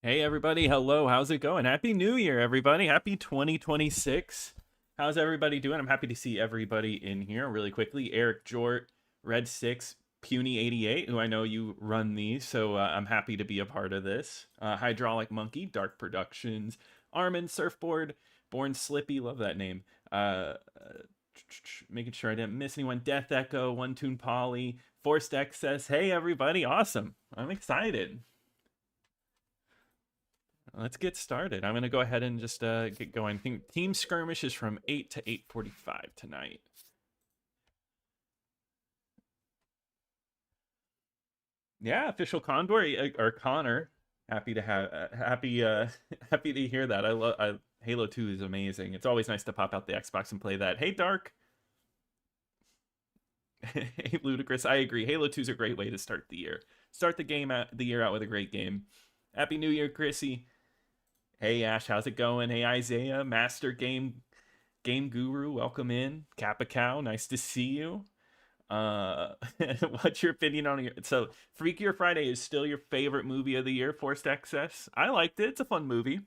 Hey everybody, hello, how's it going? Happy New Year, everybody. Happy 2026. How's everybody doing? I'm happy to see everybody in here really quickly. Eric Jort, Red 6, Puny 88, who I know you run these, so I'm happy to be a part of this. Hydraulic Monkey, Dark Productions, Armin, Surfboard, Born Slippy, love that name. Making sure I didn't miss anyone. Death Echo, One Tune Polly, Forced Excess. Hey everybody, awesome. I'm excited. Let's get started. I'm going to go ahead and just get going. I think team skirmish is from 8 to 8:45 tonight. Yeah, official Condor or Connor. Happy to have happy to hear that. I love Halo 2 is amazing. It's always nice to pop out the Xbox and play that. Hey Dark. Hey Ludicrous. I agree. Halo 2 is a great way to start the year. Start the year out with a great game. Happy New Year, Chrissy. Hey Ash, how's it going? Hey Isaiah, Master Game Guru, welcome in. Kappa Cow, nice to see you. What's your opinion on it? So Freakier Friday is still your favorite movie of the year, Forced Excess. I liked it. It's a fun movie.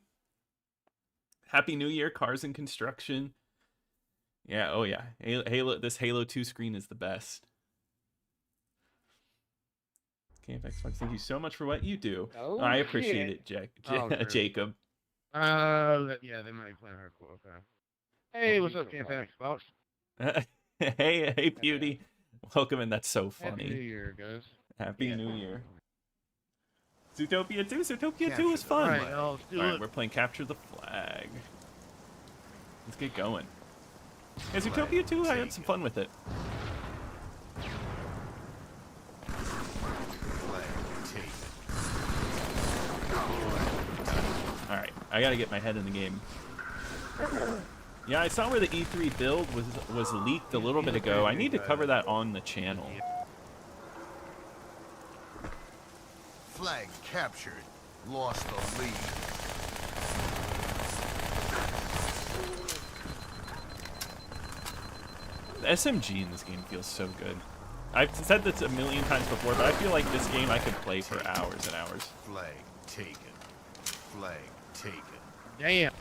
Happy New Year, Cars in Construction. Yeah, oh yeah. This Halo 2 screen is the best. Xbox, thank you so much for what you do. Oh, I appreciate it, Jacob. Yeah, they might be playing hardcore. Okay. Hey, what's up, Xbox? hey, Beauty. Welcome in. That's so funny. Happy New Year, guys. Happy New Year. Zootopia 2. Zootopia 2 is fun. All right, we're playing Capture the Flag. Let's get going. Yeah, Zootopia 2, I had some fun with it. Alright, I gotta get my head in the game. Yeah, I saw where the E3 build was leaked a little bit ago. I need to cover that on the channel. Flag captured. Lost the lead. The SMG in this game feels so good. I've said this a million times before, but I feel like this game I could play for hours and hours. Flag taken. Flag taken. Damn.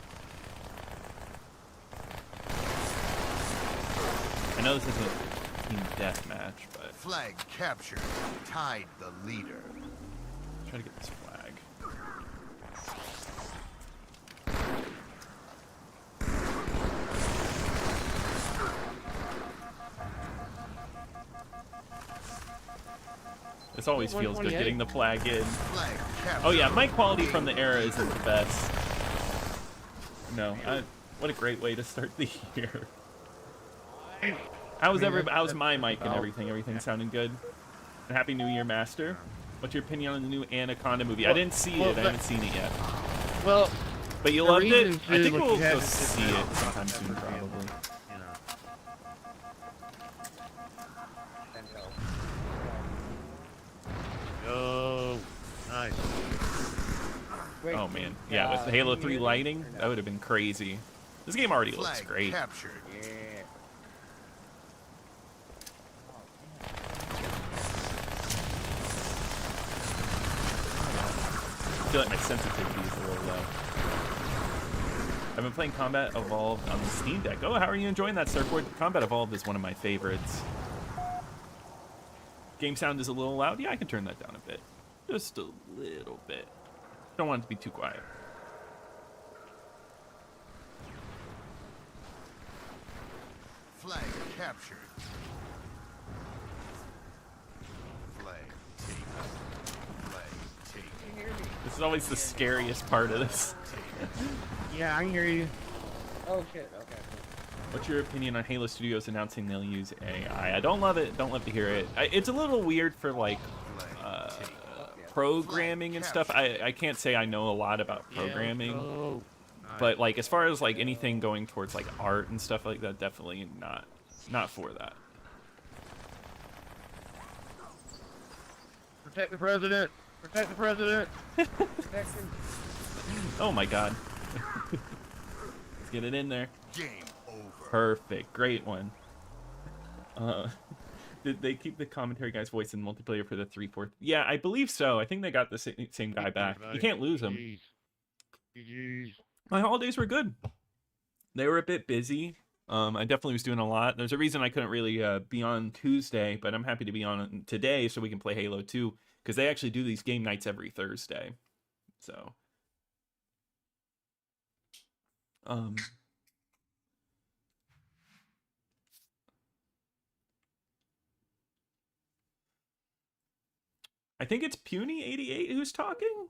I know this isn't a team deathmatch, but flag captured. Tied the leader. Try to get this flag. This always feels good getting the flag in. Oh yeah, mic quality from the era isn't the best. No, what a great way to start the year. How's my mic and everything? Everything sounding good? And Happy New Year, Master. What's your opinion on the new Anaconda movie? I didn't see it. I haven't seen it yet. Well, but you loved it? I think we'll go see it sometime soon, probably. Oh, nice. Oh man, yeah, with the Halo 3 lighting, that would have been crazy. This game already looks great. Captured. Yeah. I feel like my sensitivity is a little low. I've been playing Combat Evolved on the Steam Deck. Oh, how are you enjoying that, Surfboard? Combat Evolved is one of my favorites. Game sound is a little loud. Yeah, I can turn that down a bit. Just a little bit. Don't want it to be too quiet. Flag captured. Flag taken. Flag taken. This is always the scariest part of this. Yeah, I can hear you. Oh shit, okay. What's your opinion on Halo Studios announcing they'll use AI? I don't love it. Don't love to hear it. It's a little weird for like programming and stuff. I can't say I know a lot about programming, but like as far as like anything going towards like art and stuff like that, definitely not for that. Protect the president. Protect the president. Protect him. Oh my god. Let's get it in there. Game over. Perfect. Great one. Did they keep the commentary guy's voice in multiplayer for the 3/4? Yeah, I believe so. I think they got the same guy back. You can't lose him. GG's. My holidays were good. They were a bit busy. I definitely was doing a lot. There's a reason I couldn't really be on Tuesday, but I'm happy to be on today so we can play Halo 2, because they actually do these game nights every Thursday. So, I think it's Puny88 who's talking.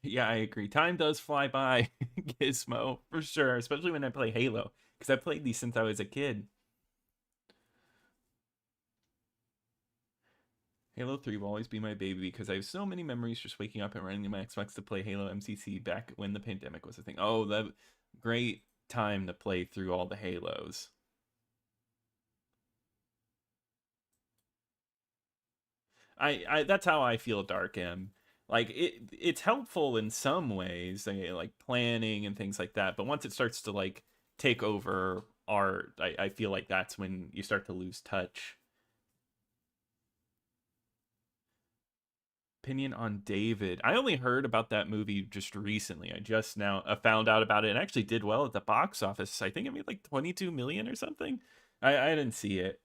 Yeah, I agree. Time does fly by, Gizmo, for sure, especially when I play Halo, because I've played these since I was a kid. Halo 3 will always be my baby because I have so many memories just waking up and running my Xbox to play Halo MCC back when the pandemic was a thing. Oh, that great time to play through all the Halos. I that's how I feel Dark M. Like it's helpful in some ways, like planning and things like that, but once it starts to like take over art, I feel like that's when you start to lose touch. Opinion on David. I only heard about that movie just recently. I just now found out about it, and actually did well at the box office. I think it made like 22 million or something. I didn't see it.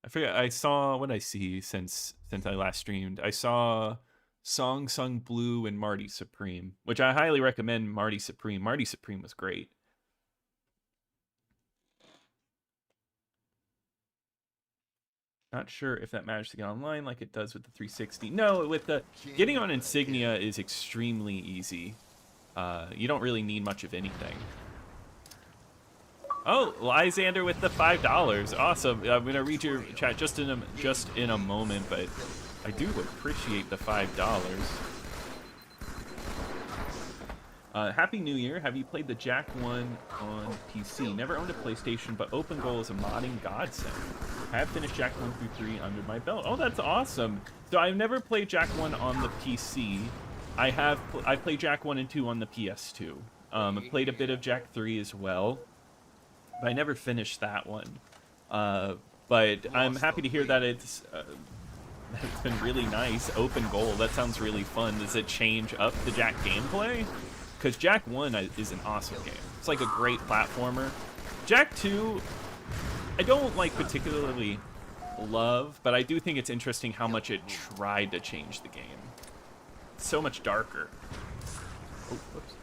I forget. I saw what I see since I last streamed. I saw Song Sung Blue and Marty Supreme, which I highly recommend. Marty Supreme. Marty Supreme was great. Not sure if that matters to get online like it does with the 360. No, with the getting on Insignia is extremely easy. You don't really need much of anything. Oh, Lysander with the $5. Awesome. I'm gonna read your chat just in a moment, but I do appreciate the $5. Happy New Year. Have you played the Jack 1 on PC? Never owned a PlayStation, but Open Goal is a modding godsend. I have finished Jack 1 through 3 under my belt. Oh, that's awesome. So I've never played Jack 1 on the PC. I played Jack 1 and 2 on the PS2. I played a bit of Jack 3 as well, but I never finished that one. But I'm happy to hear that it's been really nice. Open Goal, that sounds really fun. Does it change up the Jack gameplay? Because Jack 1 is an awesome game. It's like a great platformer. Jack 2, I don't like particularly love, but I do think it's interesting how much it tried to change the game. It's so much darker. Oh, whoops.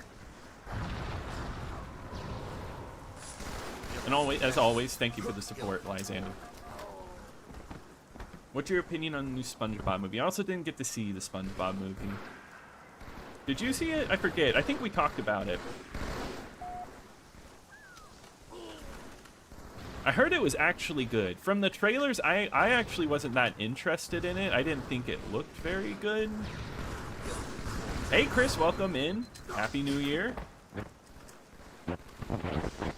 And always, as always, thank you for the support, Lysander. What's your opinion on the new SpongeBob movie? I also didn't get to see the SpongeBob movie. Did you see it? I forget. I think we talked about it. I heard it was actually good. From the trailers, I actually wasn't that interested in it. I didn't think it looked very good. Hey, Chris, welcome in. Happy New Year.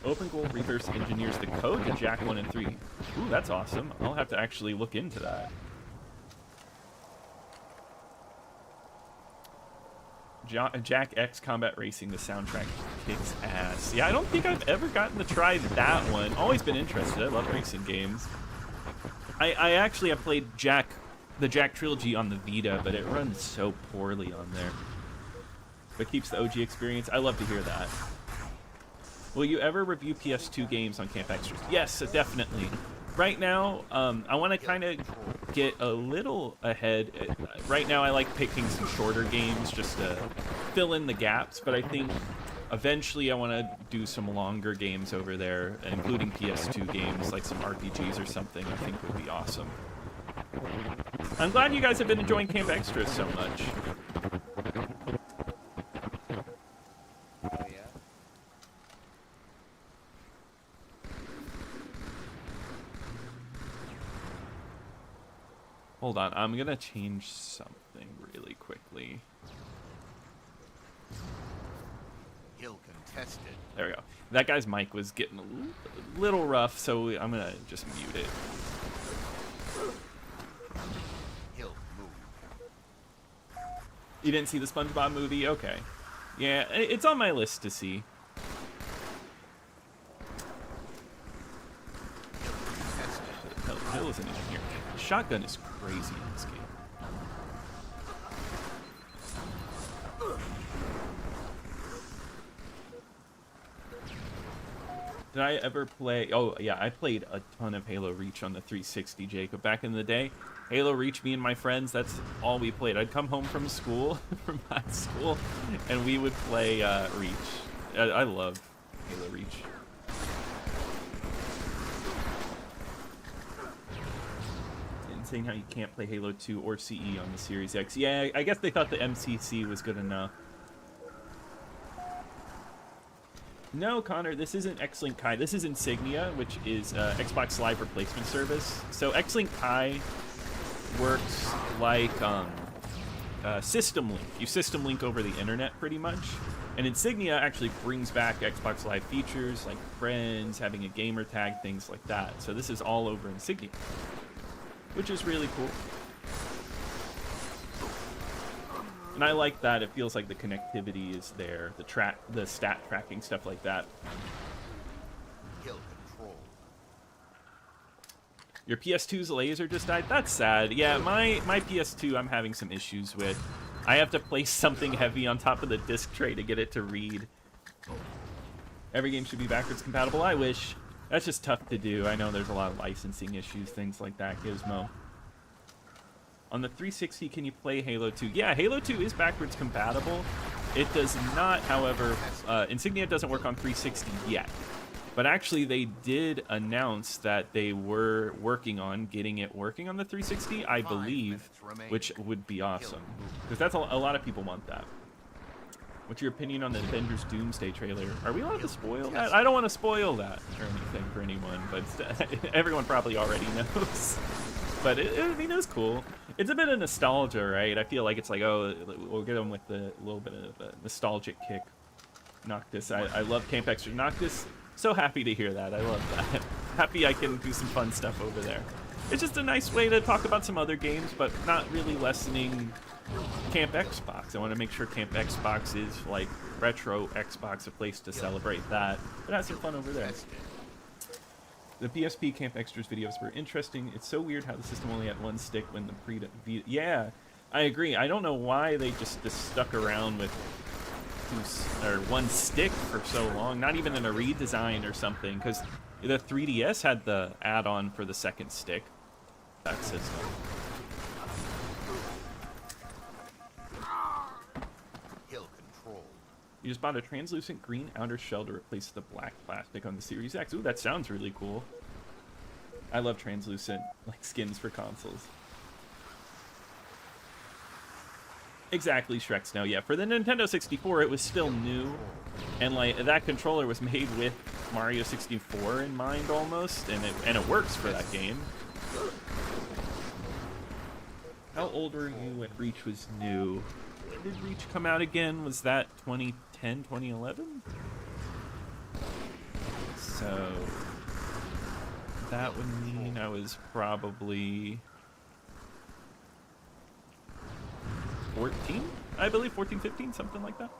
Open Goal reverse engineers the code to Jack 1 and 3. Ooh, that's awesome. I'll have to actually look into that. Jack X Combat Racing, the soundtrack kicks ass. Yeah, I don't think I've ever gotten to try that one. Always been interested. I love racing games. I actually have played the Jack trilogy on the Vita, but it runs so poorly on there. But keeps the OG experience. I love to hear that. Will you ever review PS2 games on Camp Extras? Yes, definitely. Right now, I want to kind of get a little ahead. Right now, I like picking some shorter games just to fill in the gaps, but I think eventually I want to do some longer games over there, including PS2 games, like some RPGs or something I think would be awesome. I'm glad you guys have been enjoying Camp Extras so much. Hold on, I'm gonna change something really quickly. Hill contested. There we go. That guy's mic was getting a little rough, so I'm gonna just mute it. Hill move. You didn't see the SpongeBob movie? Okay. Yeah, it's on my list to see. Hill isn't even here. The shotgun is crazy in this game. Did I ever play? Oh, yeah, I played a ton of Halo Reach on the 360, Jacob. Back in the day, Halo Reach, me and my friends, that's all we played. I'd come home from school, from high school, and we would play Reach. I love Halo Reach. Insane how you can't play Halo 2 or CE on the Series X. Yeah, I guess they thought the MCC was good enough. No, Connor, this isn't Xlink Kai. This is Insignia, which is Xbox Live replacement service. So Xlink Kai works like System Link. You System Link over the internet, pretty much. And Insignia actually brings back Xbox Live features like friends, having a gamer tag, things like that. So this is all over Insignia, which is really cool. And I like that. It feels like the connectivity is there, the stat tracking, stuff like that. Kill control. Your PS2's laser just died? That's sad. Yeah, my PS2 I'm having some issues with. I have to place something heavy on top of the disc tray to get it to read. Every game should be backwards compatible. I wish. That's just tough to do. I know there's a lot of licensing issues, things like that, Gizmo. On the 360, can you play Halo 2? Yeah, Halo 2 is backwards compatible. It does not, however, Insignia doesn't work on 360 yet. But actually, they did announce that they were working on getting it working on the 360, I believe, which would be awesome. Because that's a lot of people want that. What's your opinion on the Avengers Doomsday trailer? Are we allowed to spoil that? I don't want to spoil that or anything for anyone, but everyone probably already knows. But I mean, it was cool. It's a bit of nostalgia, right? I feel like it's like, oh, we'll get them with a little bit of a nostalgic kick. Noctis, I love Camp Extra. Noctis, so happy to hear that. I love that. Happy I can do some fun stuff over there. It's just a nice way to talk about some other games, but not really lessening Camp Xbox. I want to make sure Camp Xbox is like retro Xbox, a place to celebrate that. But have some fun over there. The PSP Camp Extras videos were interesting. It's so weird how the system only had one stick when the yeah, I agree. I don't know why they just stuck around with one stick for so long. Not even in a redesign or something, because the 3DS had the add-on for the second stick. That system. Kill control. You just bought a translucent green outer shell to replace the black plastic on the Series X. Ooh, that sounds really cool. I love translucent skins for consoles. Exactly, Shrek Snow. Yeah, for the Nintendo 64, it was still new, and that controller was made with Mario 64 in mind almost, and it works for that game. How old were you when Reach was new? When did Reach come out again? Was that 2010, 2011? So that would mean I was probably 14, I believe, 14, 15, something like that.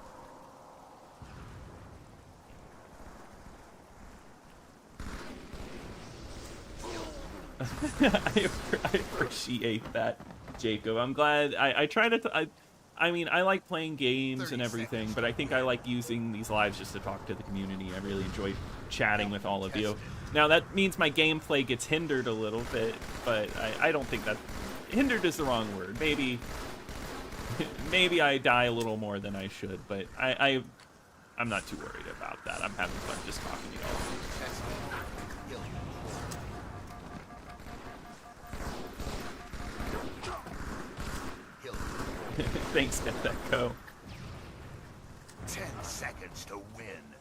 I appreciate that, Jacob. I'm glad. I try to. I mean, I like playing games and everything, but I think I like using these lives just to talk to the community. I really enjoy chatting with all of you. Now, that means my gameplay gets hindered a little bit, but I don't think that... Hindered is the wrong word. Maybe I die a little more than I should, but I'm not too worried about that. I'm having fun just talking to y'all. Thanks, Death 10 seconds to win.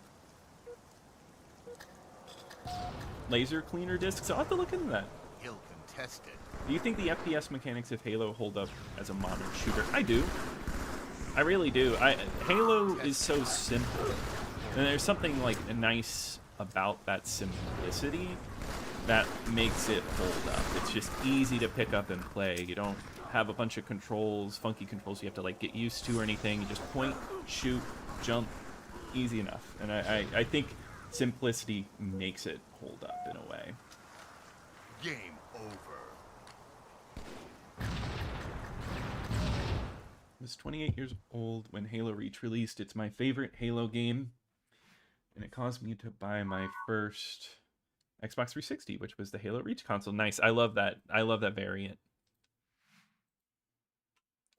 Laser cleaner discs? I'll have to look into that. Kill contested. Do you think the FPS mechanics of Halo hold up as a modern shooter? I do. I really do. Halo is so simple, and there's something nice about that simplicity that makes it hold up. It's just easy to pick up and play. You don't have a bunch of controls, funky controls you have to like get used to or anything. You just point, shoot, jump, easy enough. And I think simplicity makes it hold up in a way. Game over. I was 28 years old when Halo Reach released. It's my favorite Halo game, and it caused me to buy my first Xbox 360, which was the Halo Reach console. Nice. I love that. I love that variant.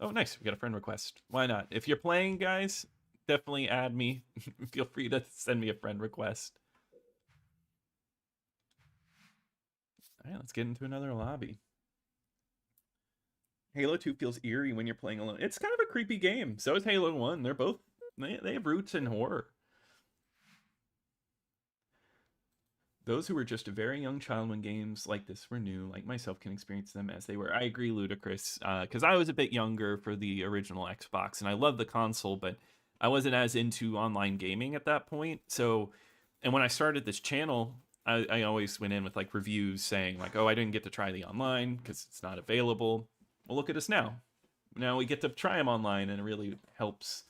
Oh, nice. We got a friend request. Why not? If you're playing, guys, definitely add me. Feel free to send me a friend request. All right, let's get into another lobby. Halo 2 feels eerie when you're playing alone. It's kind of a creepy game. So is Halo 1. They're both, they have roots in horror. Those who were just a very young child when games like this were new, like myself, can experience them as they were. I agree, Ludacris, because I was a bit younger for the original Xbox, and I loved the console, but I wasn't as into online gaming at that point. So, and when I started this channel, I always went in with like reviews saying like, oh, I didn't get to try the online because it's not available. Well, look at us now. Now we get to try them online, and it really helps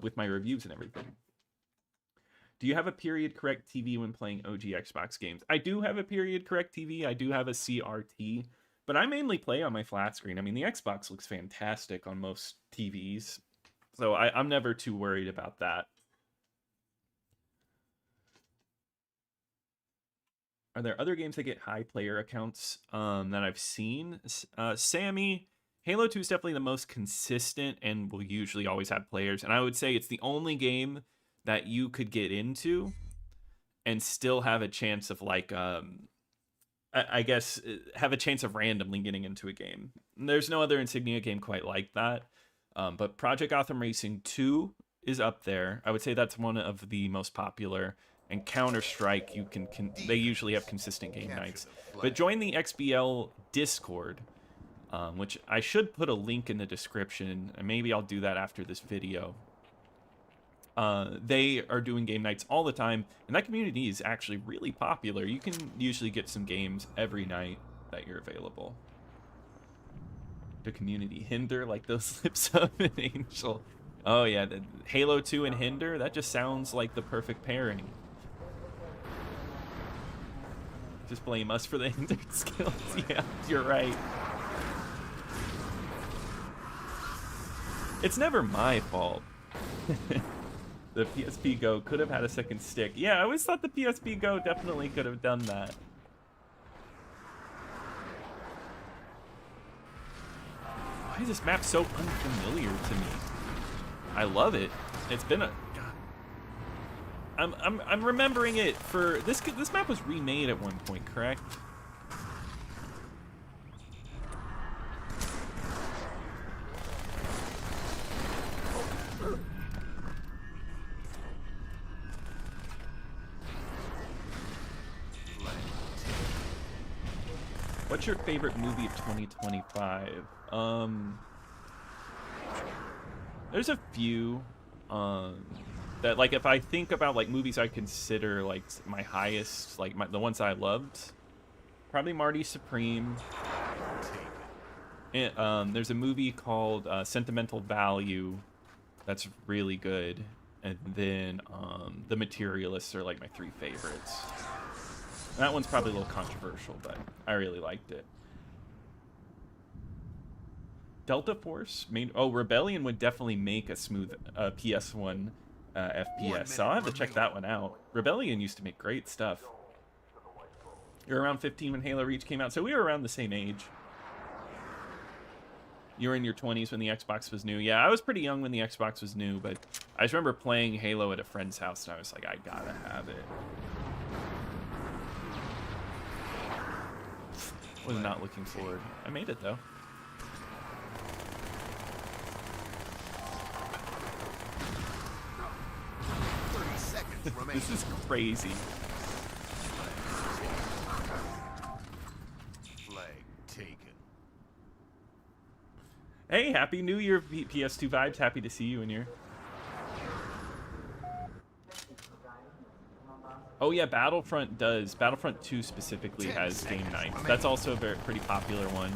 with my reviews and everything. Do you have a period correct TV when playing OG Xbox games? I do have a period correct TV. I do have a CRT, but I mainly play on my flat screen. I mean, the Xbox looks fantastic on most TVs, so I'm never too worried about that. Are there other games that get high player accounts that I've seen? Sammy, Halo 2 is definitely the most consistent and will usually always have players. And I would say it's the only game that you could get into and still have a chance of like, I guess, have a chance of randomly getting into a game. There's no other Insignia game quite like that. But Project Gotham Racing 2 is up there. I would say that's one of the most popular. And Counter-Strike, they usually have consistent game nights. But join the XBL Discord, which I should put a link in the description, and maybe I'll do that after this video. They are doing game nights all the time, and that community is actually really popular. You can usually get some games every night that you're available. The community hinder, like those lips of an angel. Oh yeah, the Halo 2 and hinder, that just sounds like the perfect pairing. Just blame us for the hindered skills. Yeah, you're right. It's never my fault. The PSP Go could have had a second stick. Yeah, I always thought the PSP Go definitely could have done that. Why is this map so unfamiliar to me? I love it. It's been a... I'm remembering it for... This map was remade at one point, correct? What's your favorite movie of 2025? There's a few that, like, if I think about like movies I consider like my highest, like the ones I loved, probably Marty Supreme. And, there's a movie called Sentimental Value that's really good, and then The Materialists are like my three favorites. And that one's probably a little controversial, but I really liked it. Delta Force made... Oh, Rebellion would definitely make a smooth PS1 FPS, so I'll have to check that one out. Rebellion used to make great stuff. You're around 15 when Halo Reach came out, so we were around the same age. You were in your 20s when the Xbox was new. Yeah, I was pretty young when the Xbox was new, but I just remember playing Halo at a friend's house, and I was like, I gotta have it. Was not looking forward. I made it, though. This is crazy. Flag taken. Hey, Happy New Year, PS2 Vibes. Happy to see you in here. Oh yeah, Battlefront does. Battlefront 2 specifically has game nights. That's also a pretty popular one.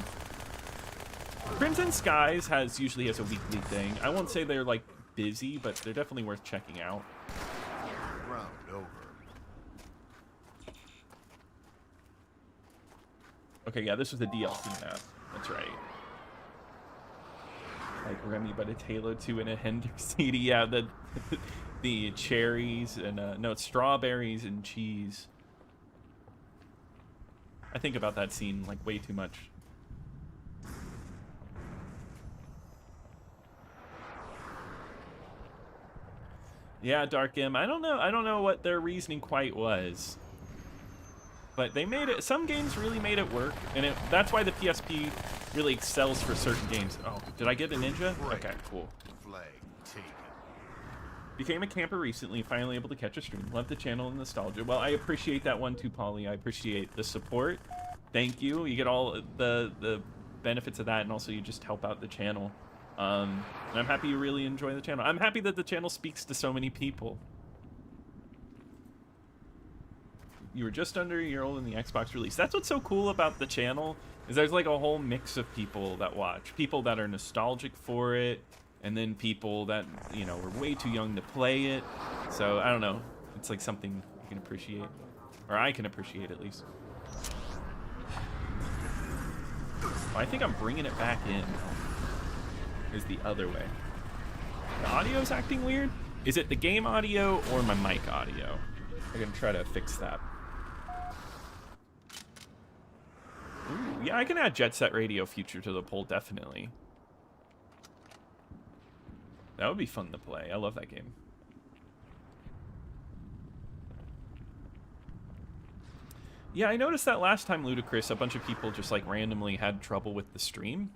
Crimson Skies usually has a weekly thing. I won't say they're like busy, but they're definitely worth checking out. Round over. Okay, yeah, this was a DLC map. That's right. Like Remy, but it's Halo 2 and a Hender CD. Yeah, the cherries and no, it's strawberries and cheese. I think about that scene like way too much. Yeah, Dark M. I don't know what their reasoning quite was. But they made it, some games really made it work, and that's why the PSP really excels for certain games. Oh, did I get a ninja? Okay, cool. Flag taken. Became a camper recently, finally able to catch a stream. Love the channel and nostalgia. Well, I appreciate that one too, Polly. I appreciate the support. Thank you. You get all the benefits of that, and also you just help out the channel. And I'm happy you really enjoy the channel. I'm happy that the channel speaks to so many people. You were just under a year old in the Xbox release. That's what's so cool about the channel, is there's like a whole mix of people that watch. People that are nostalgic for it, and then people that, you know, were way too young to play it. So, I don't know. It's like something you can appreciate. Or I can appreciate, at least. Oh, I think I'm bringing it back in. Is the other way. The audio's acting weird? Is it the game audio or my mic audio? I'm gonna try to fix that. Ooh, yeah, I can add Jet Set Radio Future to the poll, definitely. That would be fun to play. I love that game. Yeah, I noticed that last time, Ludacris, a bunch of people just like randomly had trouble with the stream.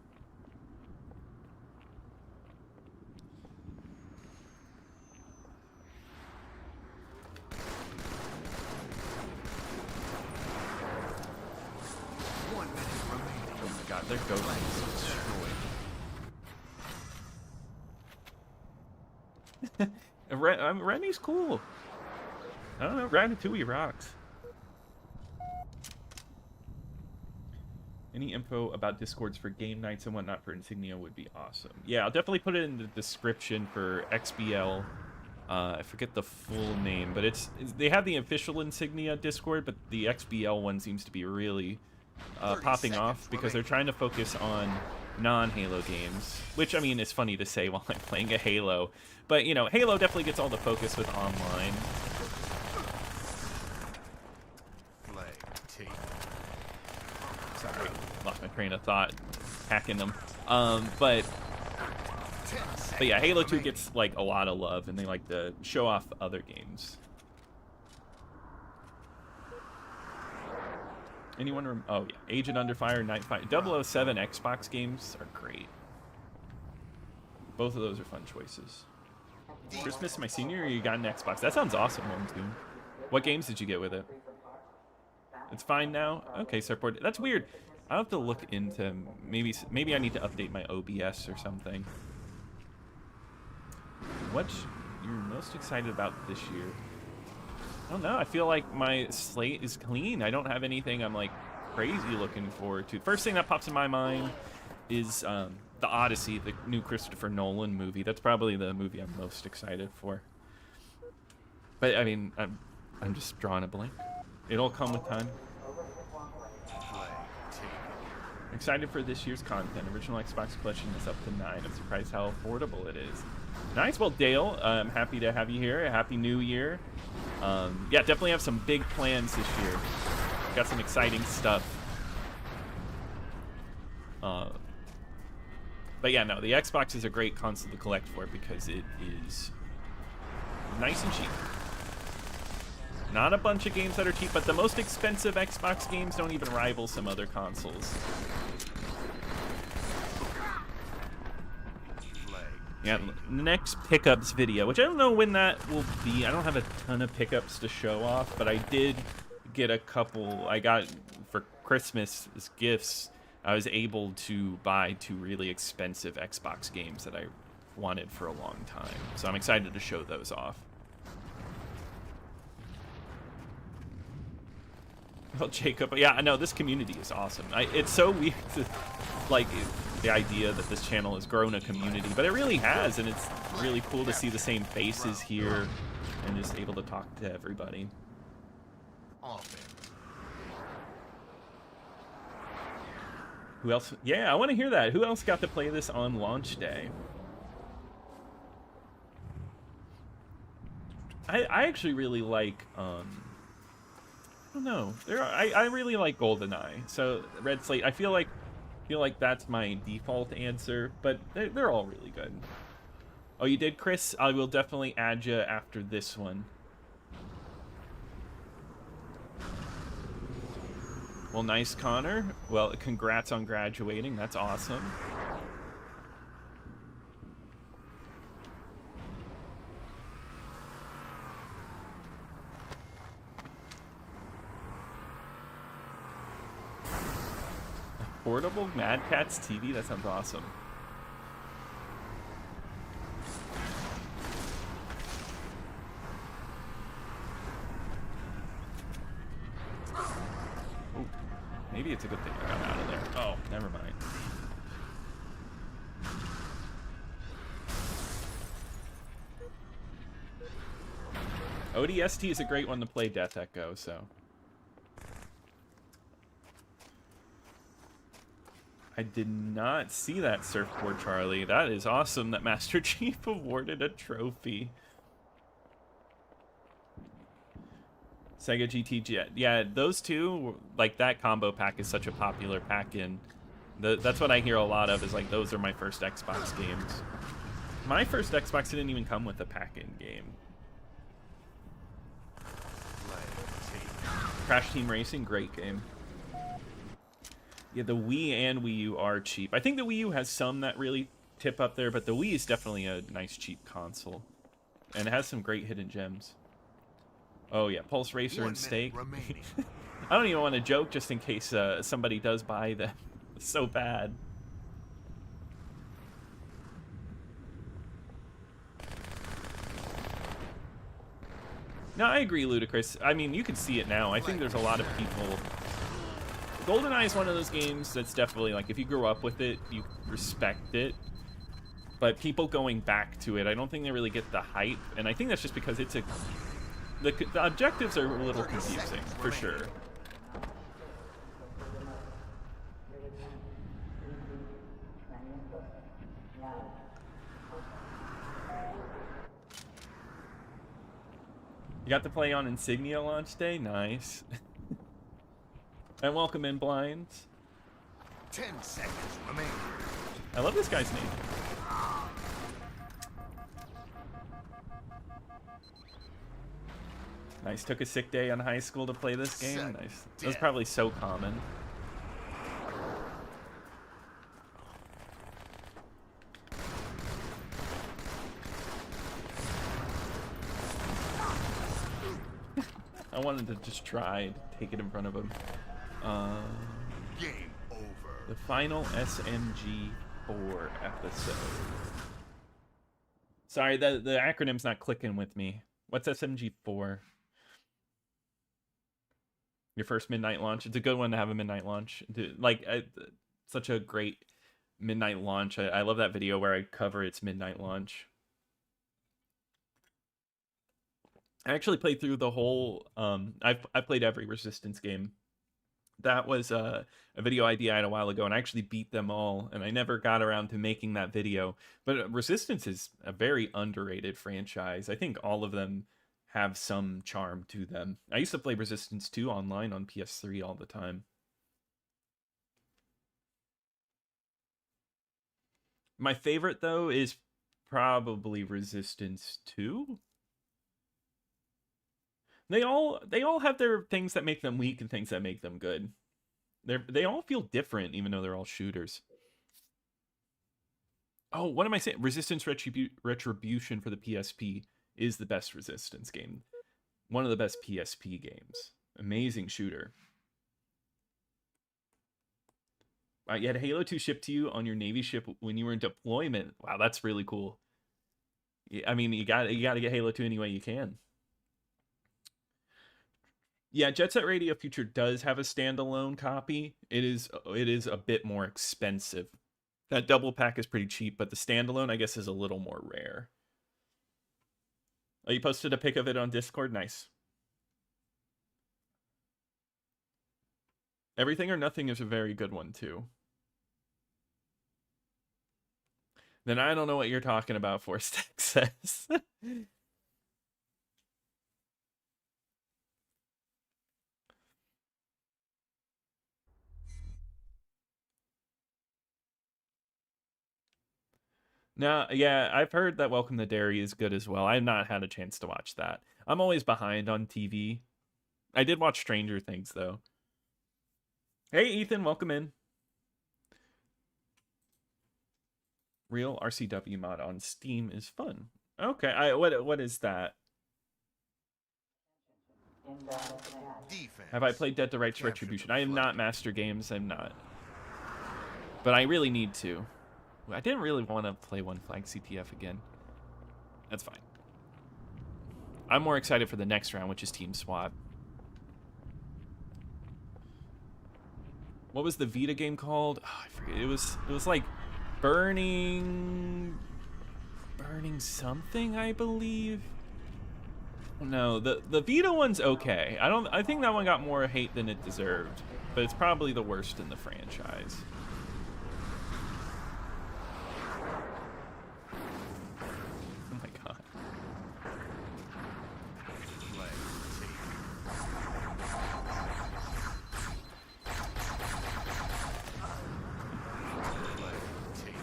They're going. Remy's cool. I don't know. Ratatouille rocks. Any info about Discords for game nights and whatnot for Insignia would be awesome. Yeah, I'll definitely put it in the description for XBL. I forget the full name, but they have the official Insignia Discord, but the XBL one seems to be really popping off because they're trying to focus on non-Halo games, which, I mean, is funny to say while I'm playing a Halo, but, you know, Halo definitely gets all the focus with online. Flag taken. Sorry, lost my train of thought, hacking them. But yeah, Halo 2 gets, like, a lot of love, and they like to show off other games. Anyone oh, yeah. Agent Under Fire, Night Fight. 007 Xbox games are great. Both of those are fun choices. Christmas my senior year, you got an Xbox. That sounds awesome, one too. What games did you get with it? It's fine now? Okay, support. That's weird. I'll have to look into, maybe I need to update my OBS or something. What you're most excited about this year? I don't know. I feel like my slate is clean. I don't have anything I'm like crazy looking forward to. First thing that pops in my mind is The Odyssey, the new Christopher Nolan movie. That's probably the movie I'm most excited for. But I mean, I'm just drawing a blank. It'll come with time. Flag taken. Excited for this year's content. Original Xbox collection is up to 9. I'm surprised how affordable it is. Nice. Well, Dale, I'm happy to have you here. Happy New Year. Yeah, definitely have some big plans this year. Got some exciting stuff. But yeah, no, the Xbox is a great console to collect for because it is nice and cheap. Not a bunch of games that are cheap, but the most expensive Xbox games don't even rival some other consoles. Yeah, next pickups video, which I don't know when that will be. I don't have a ton of pickups to show off, but I did get a couple. I got for Christmas as gifts. I was able to buy 2 really expensive Xbox games that I wanted for a long time. So I'm excited to show those off. Well, Jacob, yeah, I know this community is awesome. It's so weird to, like, the idea that this channel has grown a community, but it really has, and it's really cool to see the same faces here and just able to talk to everybody. Offense. Who else? Yeah, I want to hear that. Who else got to play this on launch day? I actually really like, I don't know. I really like GoldenEye. So Red Slate, I feel like that's my default answer, but they're all really good. Oh, you did, Chris? I will definitely add you after this one. Well, nice, Connor. Well, congrats on graduating. That's awesome. Portable Mad Catz TV? That sounds awesome. Oh, maybe it's a good thing I got out of there. Oh, never mind. ODST is a great one to play Death Echo, so... I did not see that surfboard, Charlie. That is awesome that Master Chief awarded a trophy. Sega GT Jet. Yeah, those two, like that combo pack is such a popular pack in. That's what I hear a lot of, is like, those are my first Xbox games. My first Xbox didn't even come with a pack-in game. Crash Team Racing, great game. Yeah, the Wii and Wii U are cheap. I think the Wii U has some that really tip up there, but the Wii is definitely a nice cheap console. And it has some great hidden gems. Oh yeah, Pulse Racer and Steak. I don't even want to joke just in case somebody does buy them. It's so bad. No, I agree, Ludacris. I mean, you can see it now. I think there's a lot of people... GoldenEye is one of those games that's definitely, like, if you grew up with it, you respect it. But people going back to it, I don't think they really get the hype. And I think that's just because it's a... The objectives are a little confusing, for sure. You got to play on Insignia launch day? Nice. And welcome in, Blinds. 10 seconds remaining. I love this guy's name. Nice. Took a sick day on high school to play this game. Nice. That was probably so common. I wanted to just try to take it in front of him. Game over. The final SMG4 episode. Sorry, the acronym's not clicking with me. What's SMG4? Your first midnight launch. It's a good one to have a midnight launch. Like, such a great midnight launch. I love that video where I cover its midnight launch. I actually played through the whole... I played every Resistance game. That was a video idea I had a while ago, and I actually beat them all, and I never got around to making that video. But Resistance is a very underrated franchise. I think all of them have some charm to them. I used to play Resistance 2 online on PS3 all the time. My favorite, though, is probably Resistance 2. They all have their things that make them weak and things that make them good. They all feel different, even though they're all shooters. Oh, what am I saying? Resistance Retribution for the PSP is the best Resistance game. One of the best PSP games. Amazing shooter. You had Halo 2 shipped to you on your Navy ship when you were in deployment. Wow, that's really cool. I mean, you got to get Halo 2 any way you can. Yeah, Jet Set Radio Future does have a standalone copy. It is a bit more expensive. That double pack is pretty cheap, but the standalone, I guess, is a little more rare. Oh, you posted a pic of it on Discord? Nice. Everything or Nothing is a very good one, too. Then I don't know what you're talking about, Forced Access. No, yeah, I've heard that Welcome to Derry is good as well. I've not had a chance to watch that. I'm always behind on TV. I did watch Stranger Things, though. Hey, Ethan, welcome in. Real RCW mod on Steam is fun. Okay, what is that? Defense. Have I played Dead to Rights Capture Retribution? the I am flag. not Master Games. I'm not. But I really need to. I didn't really want to play One Flag CTF again. That's fine. I'm more excited for the next round, which is Team SWAT. What was the Vita game called? Oh, I forget. It was like burning something, I believe. No, the Vita one's okay. I think that one got more hate than it deserved, but it's probably the worst in the franchise. Oh my god. Flag taken. Flag taken.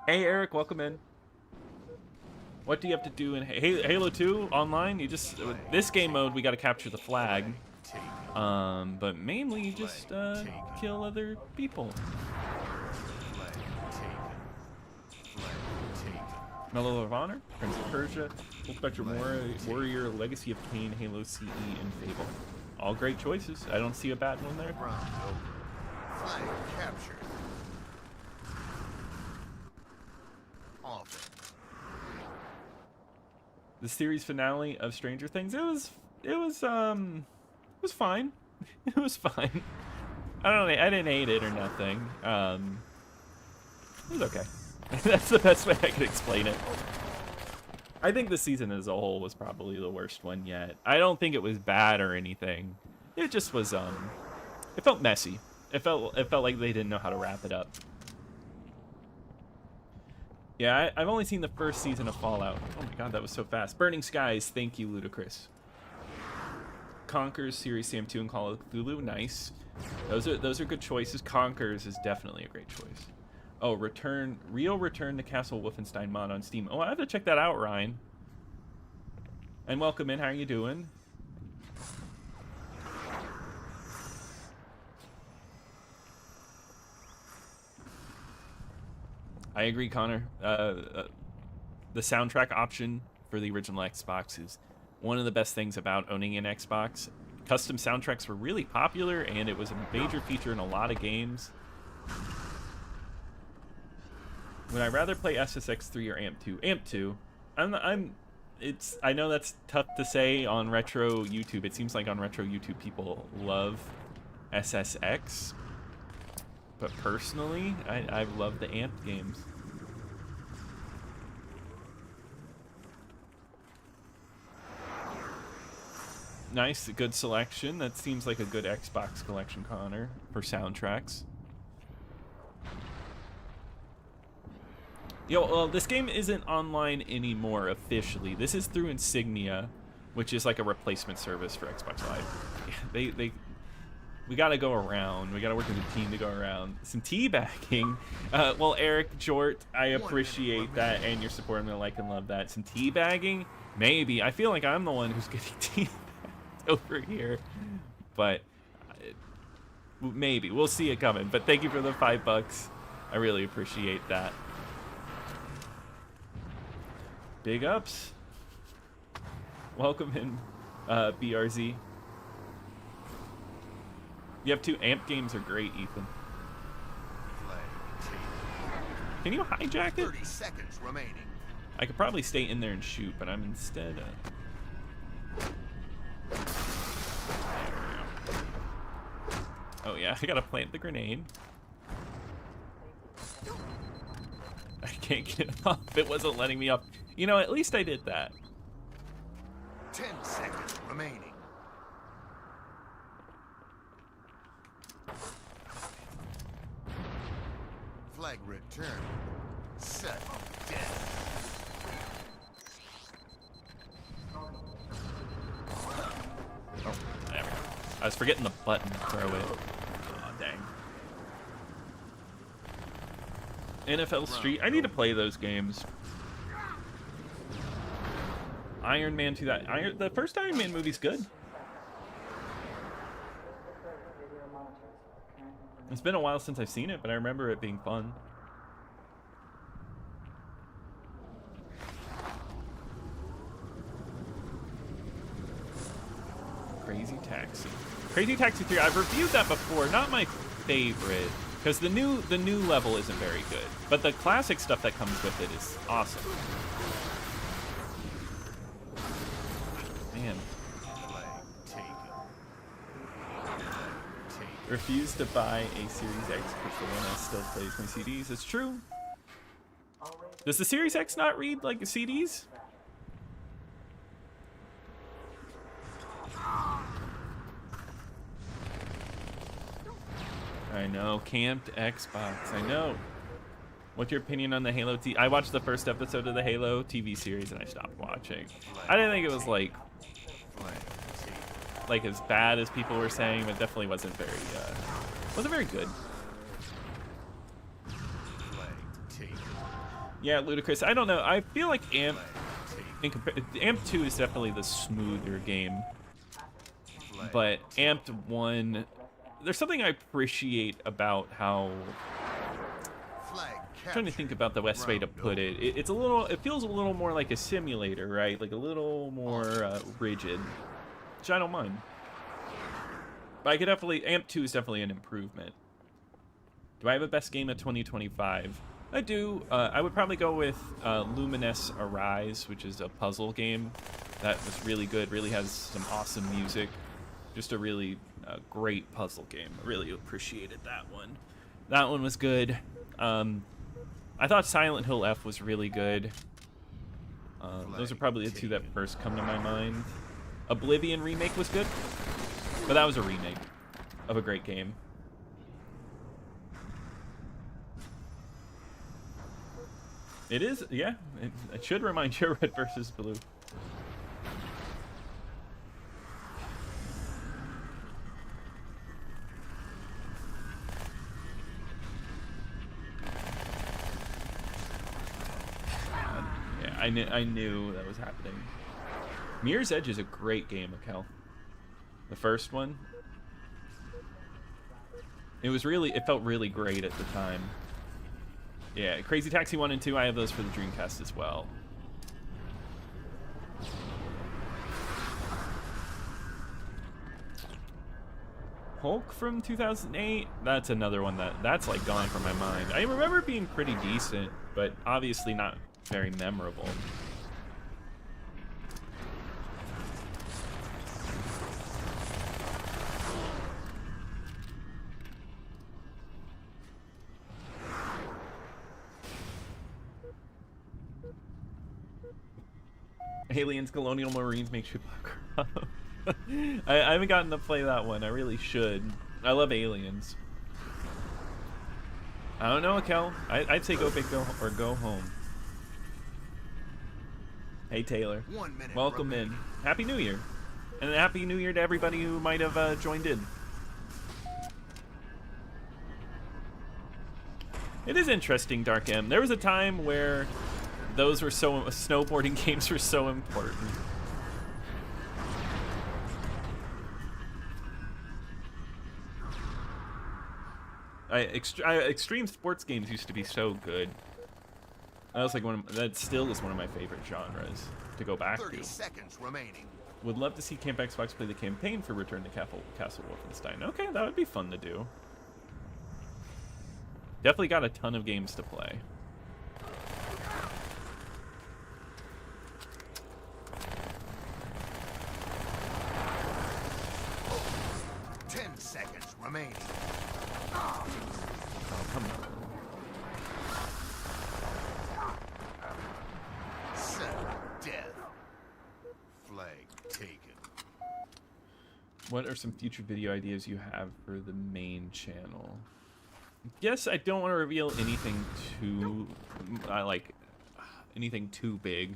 Hey Eric, welcome in. What do you have to do in Halo 2 online? You just this game mode we got to capture the flag. But mainly you just kill other people. Flag taken. Flag taken. Medal of Honor, Prince of Persia, Full Spectrum Warrior, Legacy of Kain, Halo CE, and Fable. All great choices. I don't see a bad one there. Round over. Flag captured. Offense. The series finale of Stranger Things, it was fine. It was fine. I didn't hate it or nothing. It was okay. That's the best way I could explain it. I think the season as a whole was probably the worst one yet. I don't think it was bad or anything. It just was it felt messy. It felt like they didn't know how to wrap it up. Yeah, I've only seen the first season of Fallout. Oh my god, that was so fast. Burning Skies, thank you, Ludacris. Conker's Series Sam 2 and Call of Cthulhu, nice. Those are good choices. Conker's is definitely a great choice. Oh, Real Return to Castle Wolfenstein mod on Steam. Oh, I have to check that out, Ryan. And welcome in, how are you doing? I agree, Connor. The soundtrack option for the original Xbox is one of the best things about owning an Xbox. Custom soundtracks were really popular, and it was a major feature in a lot of games. Would I rather play SSX3 or AMP2? AMP2. I know that's tough to say on retro YouTube. It seems like on retro YouTube people love SSX. But personally, I love the AMP games. Nice, good selection. That seems like a good Xbox collection, Connor, for soundtracks. Yo, well, this game isn't online anymore officially. This is through Insignia, which is like a replacement service for Xbox Live. We gotta go around. We gotta work as a team to go around. Some teabagging. Well, Eric, Jort, I appreciate that, and your support. I'm gonna like and love that. Some teabagging? Maybe. I feel like I'm the one who's getting teabagged over here. But maybe. We'll see it coming. But thank you for the $5. I really appreciate that. Big ups. Welcome in, BRZ. You have two AMP games are great, Ethan. Flag taken. Can you hijack it? 30 seconds remaining. I could probably stay in there and shoot, but I'm instead... There we go. Oh yeah, I gotta plant the grenade. I can't get it off. It wasn't letting me up. You know, at least I did that. 10 seconds remaining. Flag return. Set. Death. Oh, there we go. I was forgetting the button to throw it. Oh, dang. NFL Street. I need to play those games. Iron Man 2. The first Iron Man movie's good. It's been a while since I've seen it, but I remember it being fun. Crazy Taxi. Crazy Taxi 3. I've reviewed that before. Not my favorite, because the new level isn't very good, but the classic stuff that comes with it is awesome. Man. Flag taken. Flag taken. Refuse to buy a Series X because the one I still plays my CDs. It's true. Does the Series X not read like CDs? I know, camped Xbox. I know. What's your opinion on the Halo TV? I watched the first episode of the Halo TV series and I stopped watching. I didn't think it was Flag taken. like as bad as people were saying, but it definitely wasn't very good. Flag taken. Yeah, Ludicrous. I don't know. I feel like Amp Flag taken. Amp 2 is definitely the smoother game, Flag but Amp 1, there's something I appreciate about how. Flag I'm trying to think captured. about the best way to Round put it. It's a little. It feels a little more like a simulator, right? Like a little more rigid, which I don't mind. But I could definitely. Amp 2 is definitely an improvement. Do I have a best game of 2025? I do. I would probably go with Luminous Arise, which is a puzzle game that was really good. Really has some awesome music. Just a really great puzzle game. I really appreciated that one. That one was good. I thought Silent Hill F was really good. Those are probably the two that first come to my mind. Oblivion remake was good, but that was a remake of a great game. It is, yeah. It should remind you of Red versus Blue. Yeah, I knew that was happening. Mirror's Edge is a great game, Akel. The first one. It felt really great at the time. Yeah, Crazy Taxi 1 and 2, I have those for the Dreamcast as well. Hulk from 2008? That's another one that's like gone from my mind. I remember it being pretty decent, but obviously not very memorable. Aliens, Colonial Marines makes you buck up. I haven't gotten to play that one. I really should. I love Aliens. I don't know, Akel. I'd say go big or go home. Hey, Taylor. 1 minute Welcome remaining. in. Happy New Year. And a Happy New Year to everybody who might have joined in. It is interesting, Dark M. There was a time where those were snowboarding games were so important. Extreme sports games used to be so good. That was like that still is one of my favorite genres to go back 30 to. seconds remaining. Would love to see Camp Xbox play the campaign for Return to Castle Wolfenstein. Okay, that would be fun to do. Definitely got a ton of games to play. seconds remaining. Oh, come on. Sudden death. Flag taken. What are some future video ideas you have for the main channel? Guess I don't want to reveal anything too, anything too big.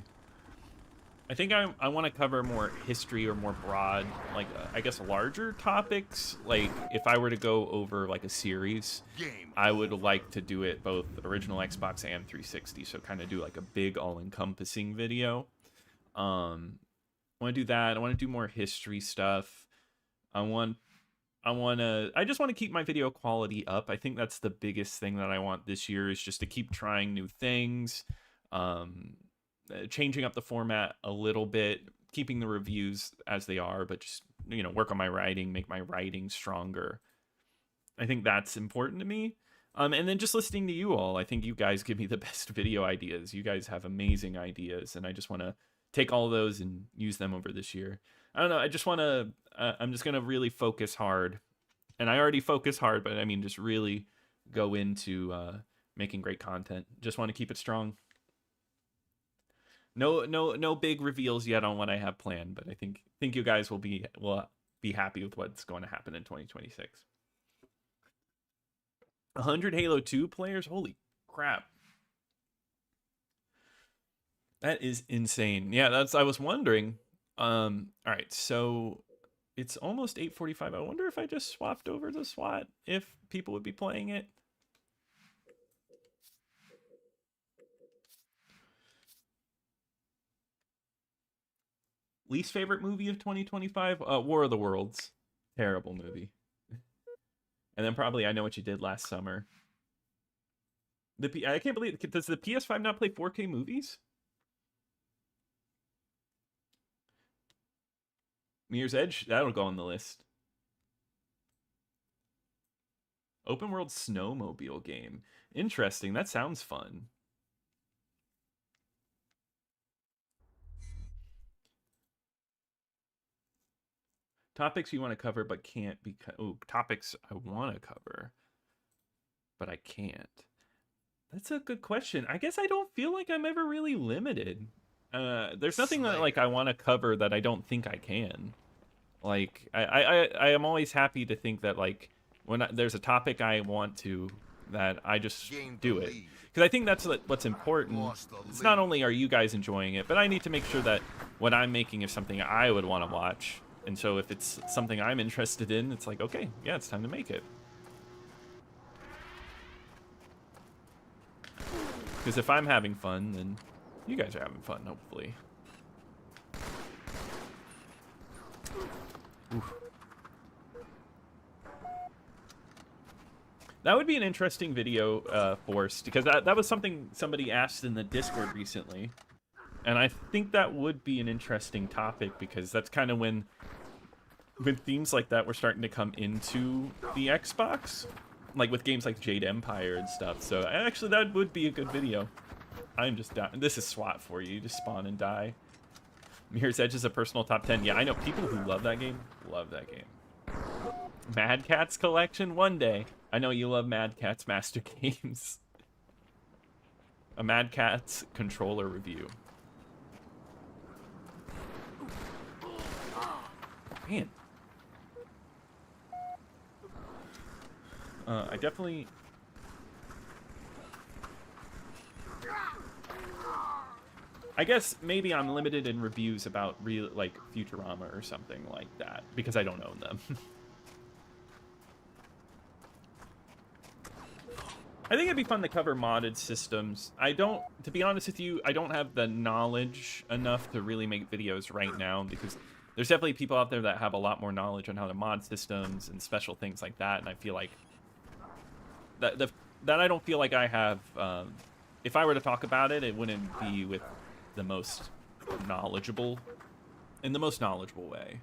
I think I want to cover more history or more broad, like, I guess larger topics. Like, if I were to go over, like, a series, I would like to do it both original Xbox and 360, so kind of do, like, a big all-encompassing video. I want to do that. I want to do more history stuff. I just want to keep my video quality up. I think that's the biggest thing that I want this year, is just to keep trying new things. Changing up the format a little bit, keeping the reviews as they are, but just, you know, work on my writing, make my writing stronger. I think that's important to me. And then just listening to you all, I think you guys give me the best video ideas. You guys have amazing ideas, and I just want to take all those and use them over this year. I don't know, I just want to, I'm just going to really focus hard. And I already focus hard, but I mean, just really go into making great content. Just want to keep it strong. No big reveals yet on what I have planned, but I think you guys will be happy with what's going to happen in 2026. 100 Halo 2 players? Holy crap. That is insane. Yeah, I was wondering. All right, so it's almost 8:45. I wonder if I just swapped over to SWAT, if people would be playing it. Least favorite movie of 2025? War of the Worlds. Terrible movie. And then probably I Know What You Did Last Summer. I can't believe, does the PS5 not play 4K movies? Mirror's Edge, that'll go on the list. Open world snowmobile game. Interesting, that sounds fun. Topics you want to cover but can't because... Oh, topics I want to cover, but I can't. That's a good question. I guess I don't feel like I'm ever really limited. There's nothing that, like, I want to cover that I don't think I can. Like, I am always happy to think that, like, when there's a topic I want to, that I just do it. Because I think that's what's important. It's not only are you guys enjoying it, but I need to make sure that what I'm making is something I would want to watch. And so if it's something I'm interested in, it's like, okay, yeah, it's time to make it. Because if I'm having fun, then you guys are having fun, hopefully. Oof. That would be an interesting video, Forced, because that was something somebody asked in the Discord recently. And I think that would be an interesting topic, because that's kind of when themes like that were starting to come into the Xbox. Like with games like Jade Empire and stuff. So actually that would be a good video. I'm just down. This is SWAT for you. You just spawn and die. Mirror's Edge is a personal top 10. Yeah, I know people who love that game. Love that game. Mad Catz collection? One day. I know you love Mad Catz Master Games. A Mad Catz controller review. Man. I definitely... I guess maybe I'm limited in reviews about real, like, Futurama or something like that, because I don't own them. I think it'd be fun to cover modded systems. To be honest with you, I don't have the knowledge enough to really make videos right now, because there's definitely people out there that have a lot more knowledge on how to mod systems and special things like that, and I feel like that I don't feel like I have. If I were to talk about it, it wouldn't be with the most knowledgeable, in the most knowledgeable way.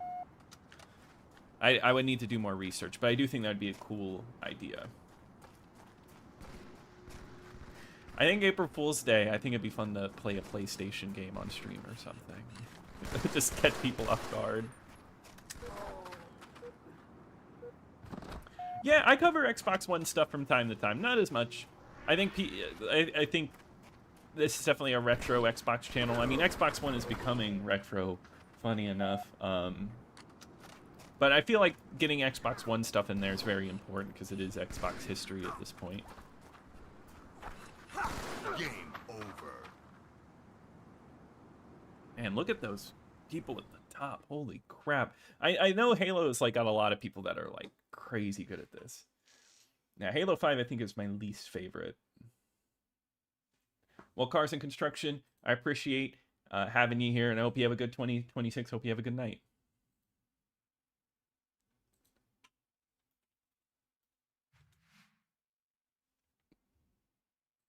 I would need to do more research, but I do think that would be a cool idea. I think April Fool's Day, I think it'd be fun to play a PlayStation game on stream or something. Just catch people off guard. Yeah, I cover Xbox One stuff from time to time. Not as much. I think I think this is definitely a retro Xbox channel. I mean, Xbox One is becoming retro, funny enough. But I feel like getting Xbox One stuff in there is very important because it is Xbox history at this point. Game over. Man, look at those people at the top. Holy crap. I know Halo's like got a lot of people that are like crazy good at this. Now, Halo 5 I think is my least favorite. Well, Cars and Construction, I appreciate having you here, and I hope you have a good 2026. Hope you have a good night.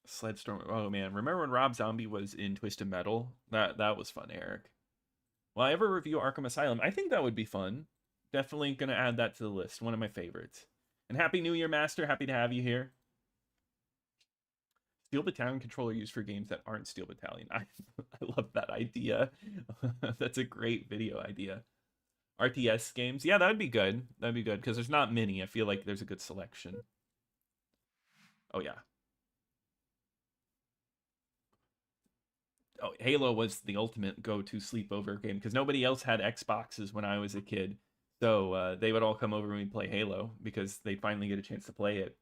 Sledstorm. Oh man, remember when Rob Zombie was in Twisted Metal? That was fun, Eric. Will I ever review Arkham Asylum? I think that would be fun. Definitely gonna add that to the list. One of my favorites. And Happy New Year, Master. Happy to have you here. Steel Battalion controller used for games that aren't Steel Battalion. I love that idea. That's a great video idea. RTS games. Yeah, that would be good. That'd be good because there's not many. I feel like there's a good selection. Oh yeah. Oh, Halo was the ultimate go-to sleepover game because nobody else had Xboxes when I was a kid. So they would all come over and we'd play Halo because they'd finally get a chance to play it.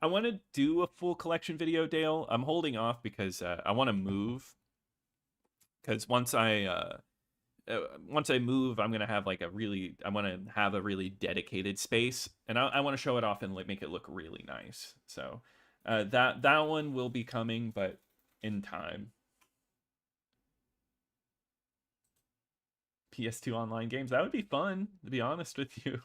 I want to do a full collection video, Dale. I'm holding off because I want to move. Because once I move, I'm gonna have like I want to have a really dedicated space, and I want to show it off and like make it look really nice. So that one will be coming, but in time. PS2 online games, that would be fun, to be honest with you.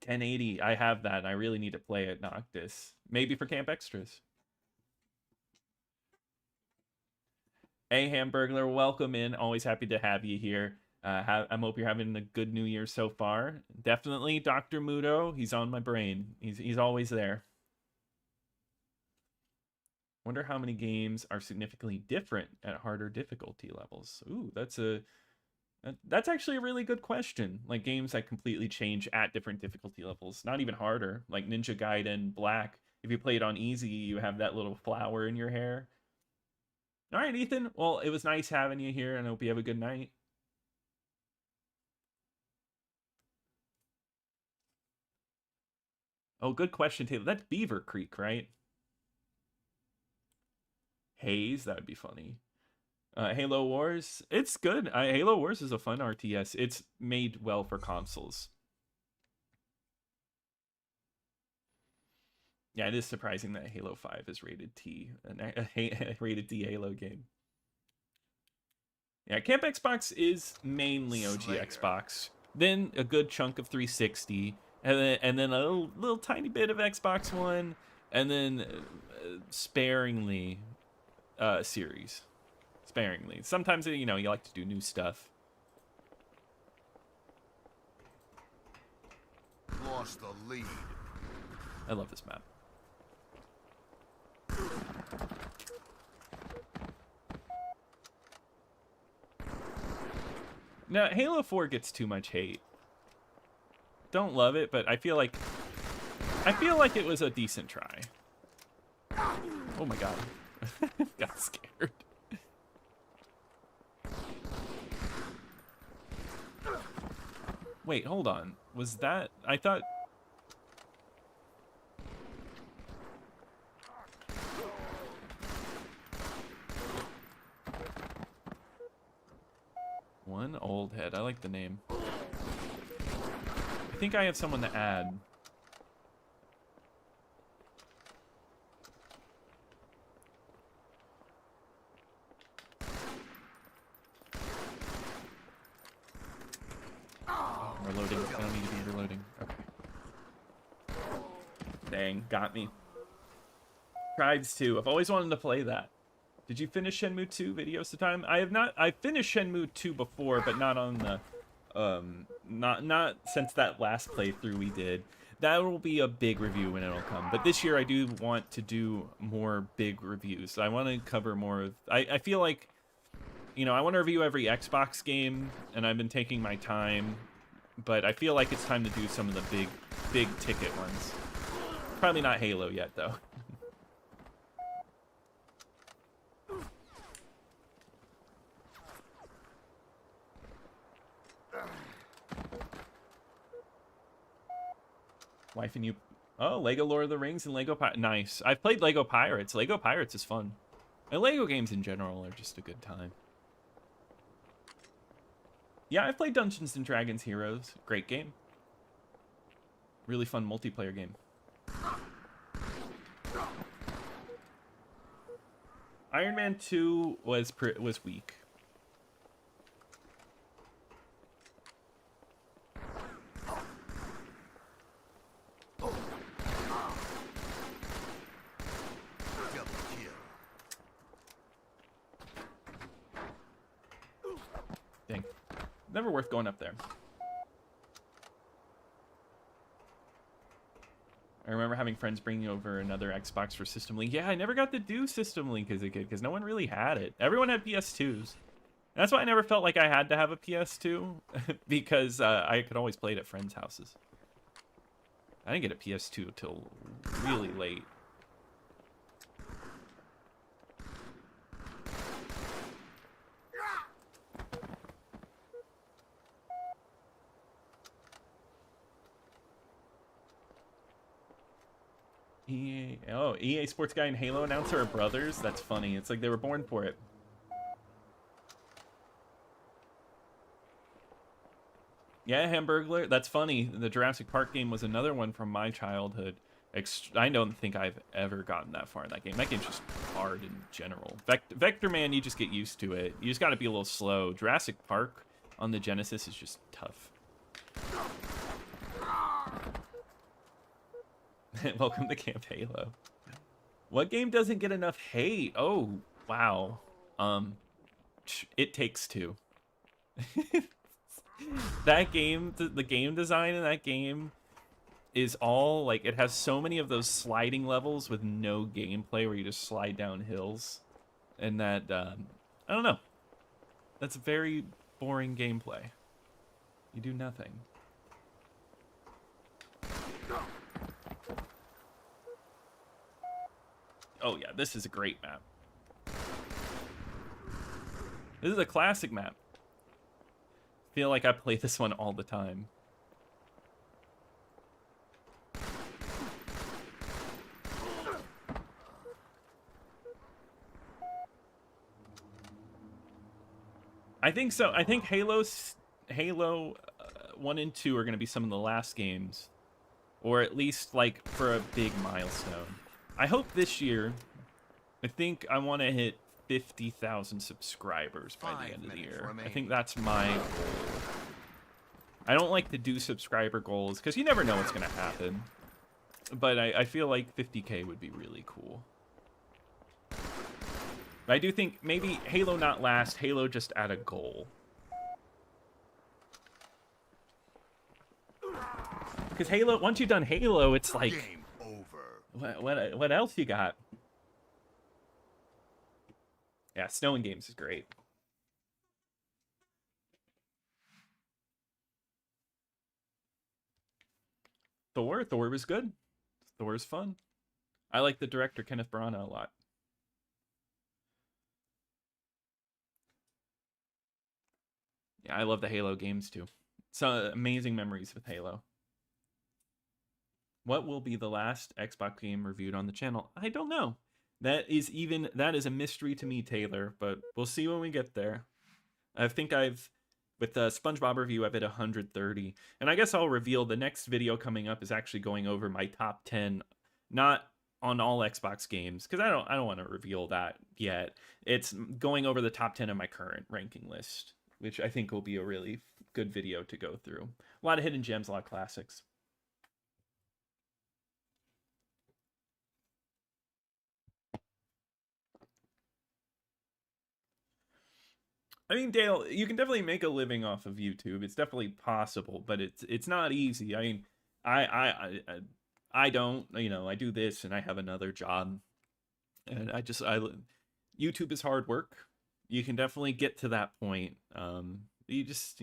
1080, I have that, and I really need to play it, Noctis. Maybe for Camp Extras. Hey, Hamburglar, welcome in. Always happy to have you here. I hope you're having a good New Year so far. Definitely Dr. Mudo. He's on my brain. He's always there. Wonder how many games are significantly different at harder difficulty levels. Ooh, that's actually a really good question. Like games that completely change at different difficulty levels. Not even harder. Like Ninja Gaiden Black. If you play it on easy, you have that little flower in your hair. All right, Ethan. Well, it was nice having you here, and I hope you have a good night. Oh, good question, Taylor. That's Beaver Creek, right? Haze, that would be funny. Halo Wars, it's good. Halo Wars is a fun RTS. It's made well for consoles. Yeah, it is surprising that Halo 5 is rated T, a rated D Halo game. Yeah, Camp Xbox is mainly OG Xbox. Then a good chunk of 360, and then a little tiny bit of Xbox One, and then sparingly series. Sparingly. Sometimes, you know, you like to do new stuff. Lost the lead. I love this map. Now, Halo 4 gets too much hate. Don't love it, but I feel like it was a decent try. Oh my god. Got scared. Wait, hold on. Was that... I thought... One old head. I like the name. I think I have someone to add. Oh, we're loading. I don't need to be reloading. Okay. Dang, got me. Tribes 2. I've always wanted to play that. Did you finish Shenmue 2 videos to time? I have not. I finished Shenmue 2 before, but not on the not since that last playthrough we did. That will be a big review when it'll come. But this year I do want to do more big reviews. I want to cover more of... I feel like you know, I want to review every Xbox game, and I've been taking my time, but I feel like it's time to do some of the big ticket ones. Probably not Halo yet, though. Wife and you. Oh, Lego Lord of the Rings and Lego nice. I've played Lego Pirates. Lego Pirates is fun. And Lego games in general are just a good time. Yeah, I've played Dungeons and Dragons Heroes. Great game. Really fun multiplayer game. Iron Man 2 was weak. Dang. Never worth going up there. I remember having friends bringing over another Xbox for System Link. Yeah, I never got to do System Link as a kid because no one really had it. Everyone had PS2s. And that's why I never felt like I had to have a PS2 because I could always play it at friends' houses. I didn't get a PS2 till really late. EA Sports Guy and Halo announcer are brothers? That's funny. It's like they were born for it. Yeah, Hamburglar. That's funny. The Jurassic Park game was another one from my childhood. I don't think I've ever gotten that far in that game. That game's just hard in general. Vector Man, you just get used to it. You just got to be a little slow. Jurassic Park on the Genesis is just tough. Welcome to Camp Halo. What game doesn't get enough hate? Oh, wow. It Takes Two. That game, the game design in that game is all, like, it has so many of those sliding levels with no gameplay where you just slide down hills. And that, I don't know. That's very boring gameplay. You do nothing. Oh yeah, this is a great map. This is a classic map. I feel like I play this one all the time. I think so. I think Halo 1 and 2 are going to be some of the last games, or at least like for a big milestone. I hope this year, I think I want to hit 50,000 subscribers by the end of the year. I think that's my goal. I don't like to do subscriber goals because you never know what's going to happen. But I feel like 50K would be really cool. But I do think maybe Halo not last, Halo just at a goal. Because Halo, once you've done Halo, it's like... Game over. What else you got? Yeah, Snow in Games is great. Thor was good. Thor's fun. I like the director Kenneth Branagh a lot. Yeah, I love the Halo games too. So amazing memories with Halo. What will be the last Xbox game reviewed on the channel? I don't know. That is a mystery to me, Taylor, but we'll see when we get there. I think with the SpongeBob review, I've hit 130. And I guess I'll reveal the next video coming up is actually going over my top 10, not on all Xbox games, because I don't want to reveal that yet. It's going over the top 10 of my current ranking list, which I think will be a really good video to go through. A lot of hidden gems, a lot of classics. I mean, Dale, you can definitely make a living off of YouTube. It's definitely possible, but it's not easy. I mean, I don't, you know, I do this and I have another job, and YouTube is hard work. you can definitely get to that point. You just,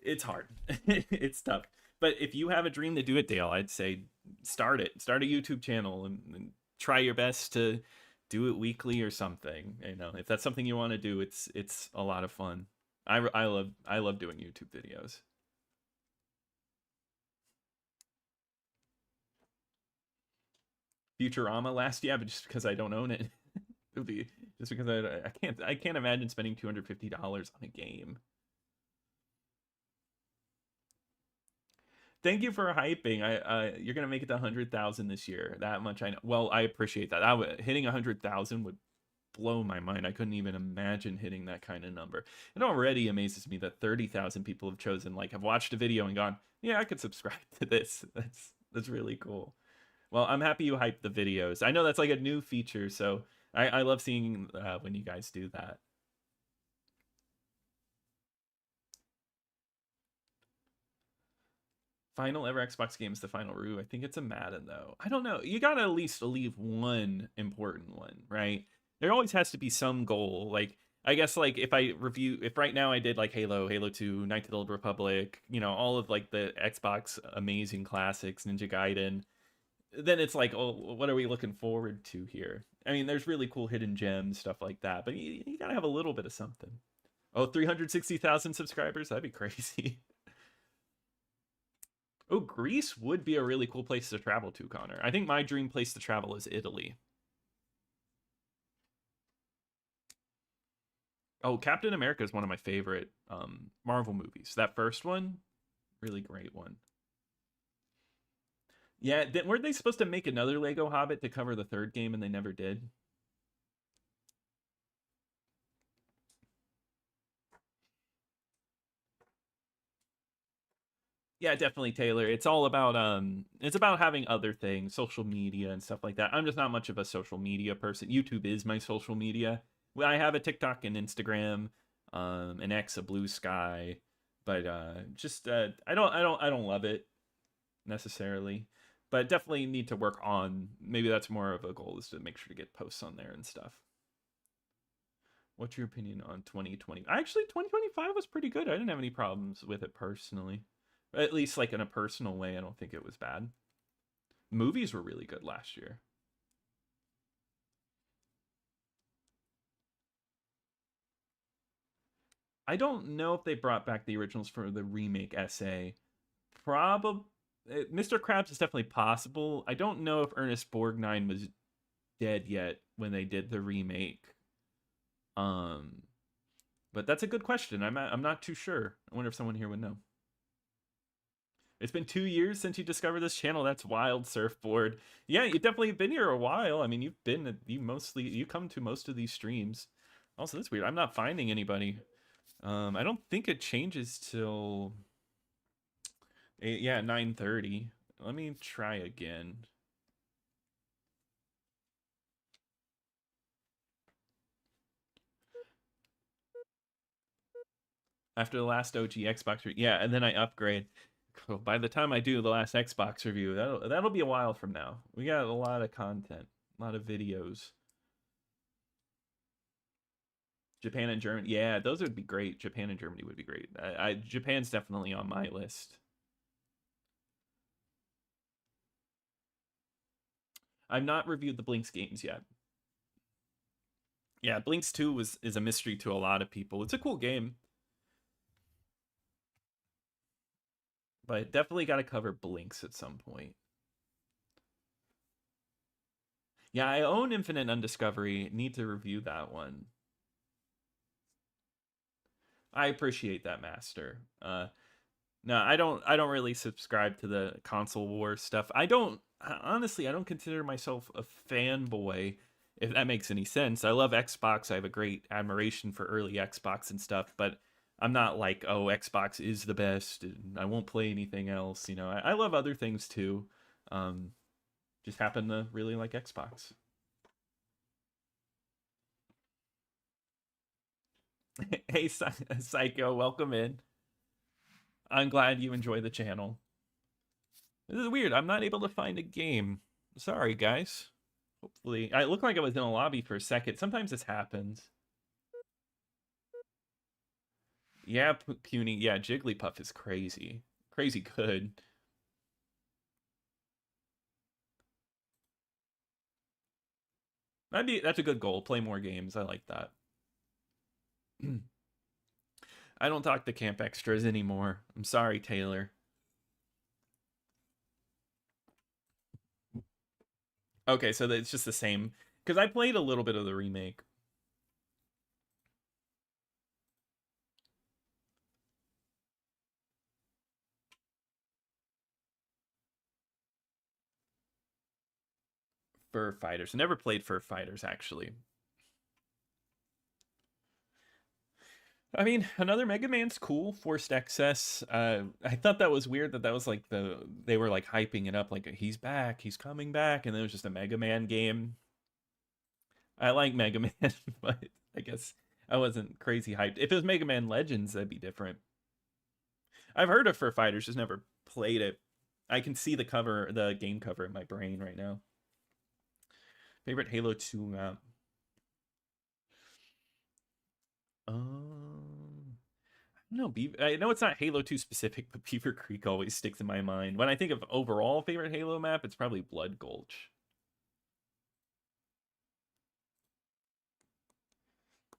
it's hard. It's tough. But if you have a dream to do it, Dale, I'd say start it. Start a YouTube channel and try your best to do it weekly or something. If that's something you want to do, it's a lot of fun. I love doing YouTube videos. Futurama last, yeah, but just because I don't own it. It'll be just because I can't imagine spending $250 on a game. Thank you for hyping. You're gonna make it to 100,000 this year. That much I know. Well, I appreciate that. Hitting 100,000 would blow my mind. I couldn't even imagine hitting that kind of number. It already amazes me that 30,000 people have chosen, have watched a video and gone, yeah, I could subscribe to this. That's really cool. Well, I'm happy you hyped the videos. I know that's like a new feature, so I love seeing when you guys do that. Final ever Xbox game is the final Rue. I think it's a Madden, though. I don't know. You gotta at least leave one important one, right? There always has to be some goal. I guess, if right now I did, Halo, Halo 2, Knights of the Old Republic, all of, the Xbox amazing classics, Ninja Gaiden, then it's oh, what are we looking forward to here? I mean, there's really cool hidden gems, stuff like that, but you gotta have a little bit of something. Oh, 360,000 subscribers? That'd be crazy. Oh, Greece would be a really cool place to travel to, Connor. I think my dream place to travel is Italy. Oh, Captain America is one of my favorite Marvel movies. That first one, really great one. Yeah, weren't they supposed to make another Lego Hobbit to cover the third game and they never did? Yeah, definitely, Taylor. It's all about having other things, social media and stuff like that. I'm just not much of a social media person. YouTube is my social media. Well, I have a TikTok and Instagram, an X, a Blue Sky, but I don't love it necessarily. But definitely need to work on, maybe that's more of a goal, is to make sure to get posts on there and stuff. What's your opinion on 2020? Actually, 2025 was pretty good. I didn't have any problems with it personally. At least in a personal way, I don't think it was bad. Movies were really good last year. I don't know if they brought back the originals for the remake SA. Probably. Mr. Krabs is definitely possible. I don't know if Ernest Borgnine was dead yet when they did the remake. But that's a good question. I'm not too sure. I wonder if someone here would know. It's been 2 years since you discovered this channel. That's wild, Surfboard. Yeah, you've definitely been here a while. I mean, you come to most of these streams. Also, that's weird. I'm not finding anybody. I don't think it changes till 9:30. Let me try again. After the last OG Xbox review. Yeah, and then I upgrade. By the time I do the last Xbox review, that'll be a while from now. We got a lot of content, a lot of videos. Japan and Germany. Yeah, those would be great. Japan and Germany would be great. Japan's definitely on my list. I've not reviewed the Blinks games yet. Yeah, Blinks 2 is a mystery to a lot of people. It's a cool game. But definitely got to cover Blinks at some point. Yeah, I own Infinite Undiscovery. Need to review that one. I appreciate that, Master. No, I don't really subscribe to the console war stuff. Honestly, I don't consider myself a fanboy, if that makes any sense. I love Xbox. I have a great admiration for early Xbox and stuff, but I'm not like, oh, Xbox is the best, and I won't play anything else. I love other things too. Just happen to really like Xbox. Hey, Psycho, welcome in. I'm glad you enjoy the channel. This is weird. I'm not able to find a game. Sorry, guys. Hopefully, I looked like I was in a lobby for a second. Sometimes this happens. Yeah, Puny. Yeah, Jigglypuff is crazy. Crazy good. That's a good goal. Play more games. I like that. I don't talk to camp extras anymore. I'm sorry, Taylor. Okay, so it's just the same. Because I played a little bit of the remake. Fur Fighters. I never played Fur Fighters, actually. I mean, another Mega Man's cool. Forced Excess. I thought that was weird that was like they were like hyping it up like he's back, he's coming back, and then it was just a Mega Man game. I like Mega Man, but I guess I wasn't crazy hyped. If it was Mega Man Legends, that'd be different. I've heard of Fur Fighters, just never played it. I can see the cover, the game cover in my brain right now. Favorite Halo 2 map? I don't know. I know it's not Halo 2 specific, but Beaver Creek always sticks in my mind. When I think of overall favorite Halo map, it's probably Blood Gulch.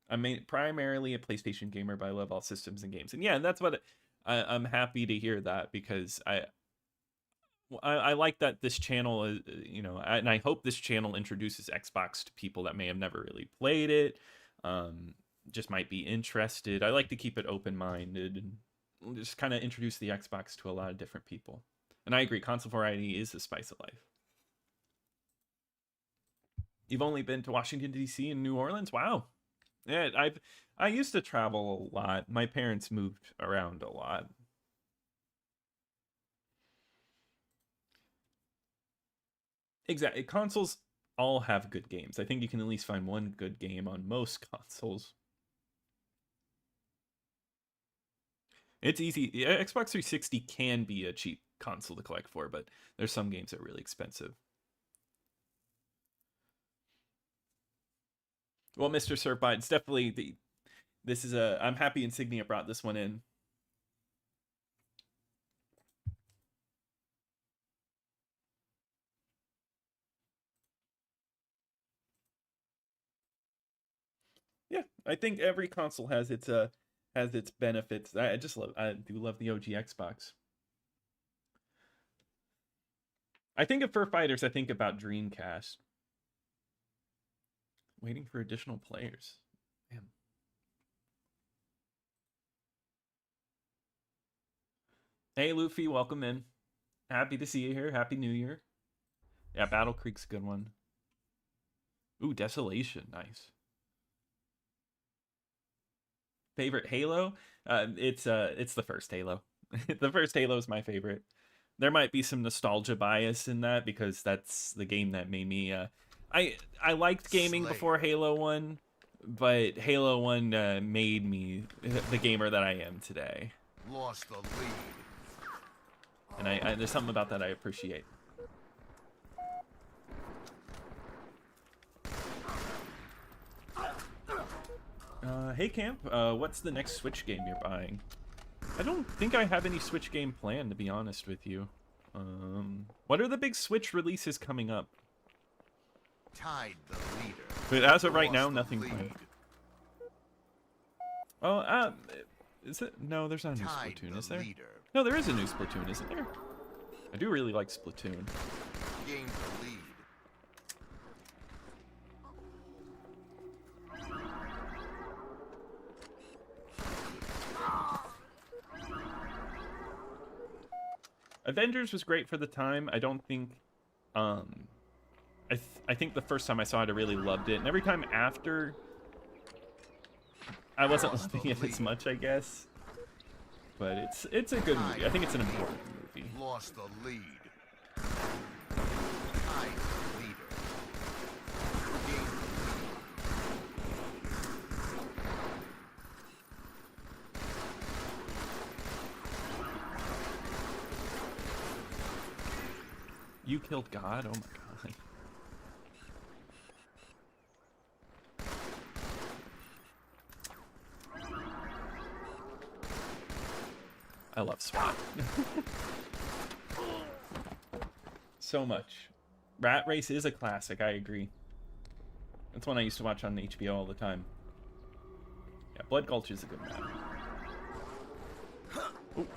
I'm primarily a PlayStation gamer, but I love all systems and games. And yeah, that's what I'm happy to hear that, because I like that this channel is, you know, and I hope this channel introduces Xbox to people that may have never really played it, just might be interested. I like to keep it open-minded and just kind of introduce the Xbox to a lot of different people. And I agree, console variety is the spice of life. You've only been to Washington, D.C. and New Orleans? Wow. Yeah, I used to travel a lot. My parents moved around a lot. Exactly. Consoles all have good games. I think you can at least find one good game on most consoles. It's easy. Xbox 360 can be a cheap console to collect for, but there's some games that are really expensive. Well, Mr. Serpide, it's definitely this is I'm happy Insignia brought this one in. Yeah, I think every console has its benefits. I do love the OG Xbox. I think of Fur Fighters, I think about Dreamcast. Waiting for additional players. Man. Hey, Luffy, welcome in. Happy to see you here. Happy New Year. Yeah, Battle Creek's a good one. Ooh, Desolation. Nice. Favorite Halo? It's the first Halo. The first Halo is my favorite. There might be some nostalgia bias in that because that's the game that made me I liked gaming before Halo 1, but Halo 1 made me the gamer that I am today. Lost the lead. And there's something about that I appreciate. Hey Camp, what's the next Switch game you're buying? I don't think I have any Switch game planned, to be honest with you. What are the big Switch releases coming up? Tied the leader. But as of right now, Lost the nothing lead. planned. Oh, is it? No, there's not a new Tied Splatoon, the is there? leader. No, there is a new Splatoon, isn't there? I do really like Splatoon. Gained the lead. Avengers was great for the time. I don't think, I think the first time I saw it, I really loved it, and every time after, I wasn't loving it as much, I guess. But it's a good movie. I think it's an important movie. Lost the lead. Tied the leader. Gained You killed God? Oh my god. I love SWAT. So much. Rat Race is a classic, I agree. That's one I used to watch on HBO all the time. Yeah, Blood Gulch is a good map. Ooh.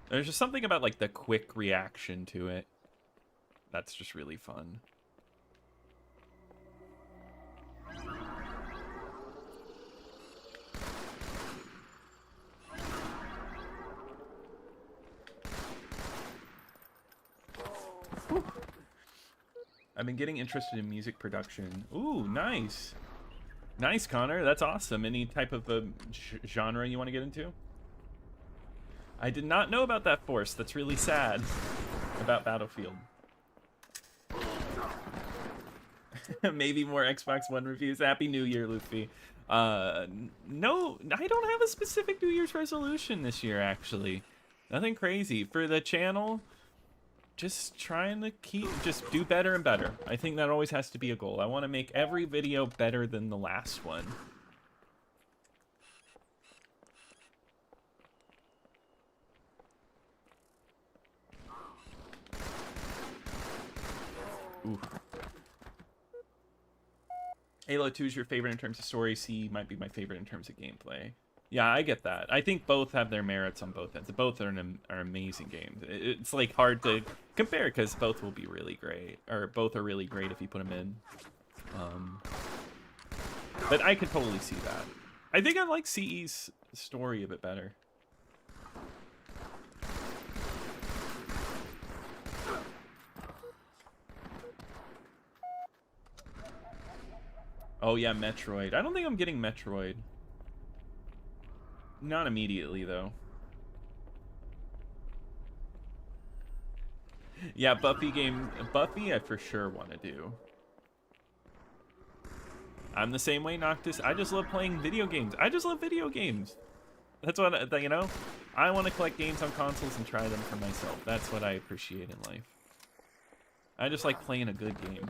There's just something about like the quick reaction to it that's just really fun. I've been getting interested in music production. Ooh, nice. Nice, Connor. That's awesome. Any type of genre you want to get into? I did not know about that force. That's really sad about Battlefield. Maybe more Xbox One reviews. Happy New Year, Luffy. No, I don't have a specific New Year's resolution this year, actually. Nothing crazy. For the channel, just trying to just do better and better. I think that always has to be a goal. I want to make every video better than the last one. Ooh. Halo 2 is your favorite in terms of story. C might be my favorite in terms of gameplay. Yeah, I get that. I think both have their merits on both ends. Both are amazing games. It's like hard to compare because both will be really great, or both are really great if you put them in. But I could totally see that. I think I like CE's story a bit better. Oh yeah, Metroid. I don't think I'm getting Metroid. Not immediately, though. Yeah, Buffy I for sure want to do. I'm the same way, Noctis. I just love playing video games. I just love video games. That's what, you know? I want to collect games on consoles and try them for myself. That's what I appreciate in life. I just like playing a good game.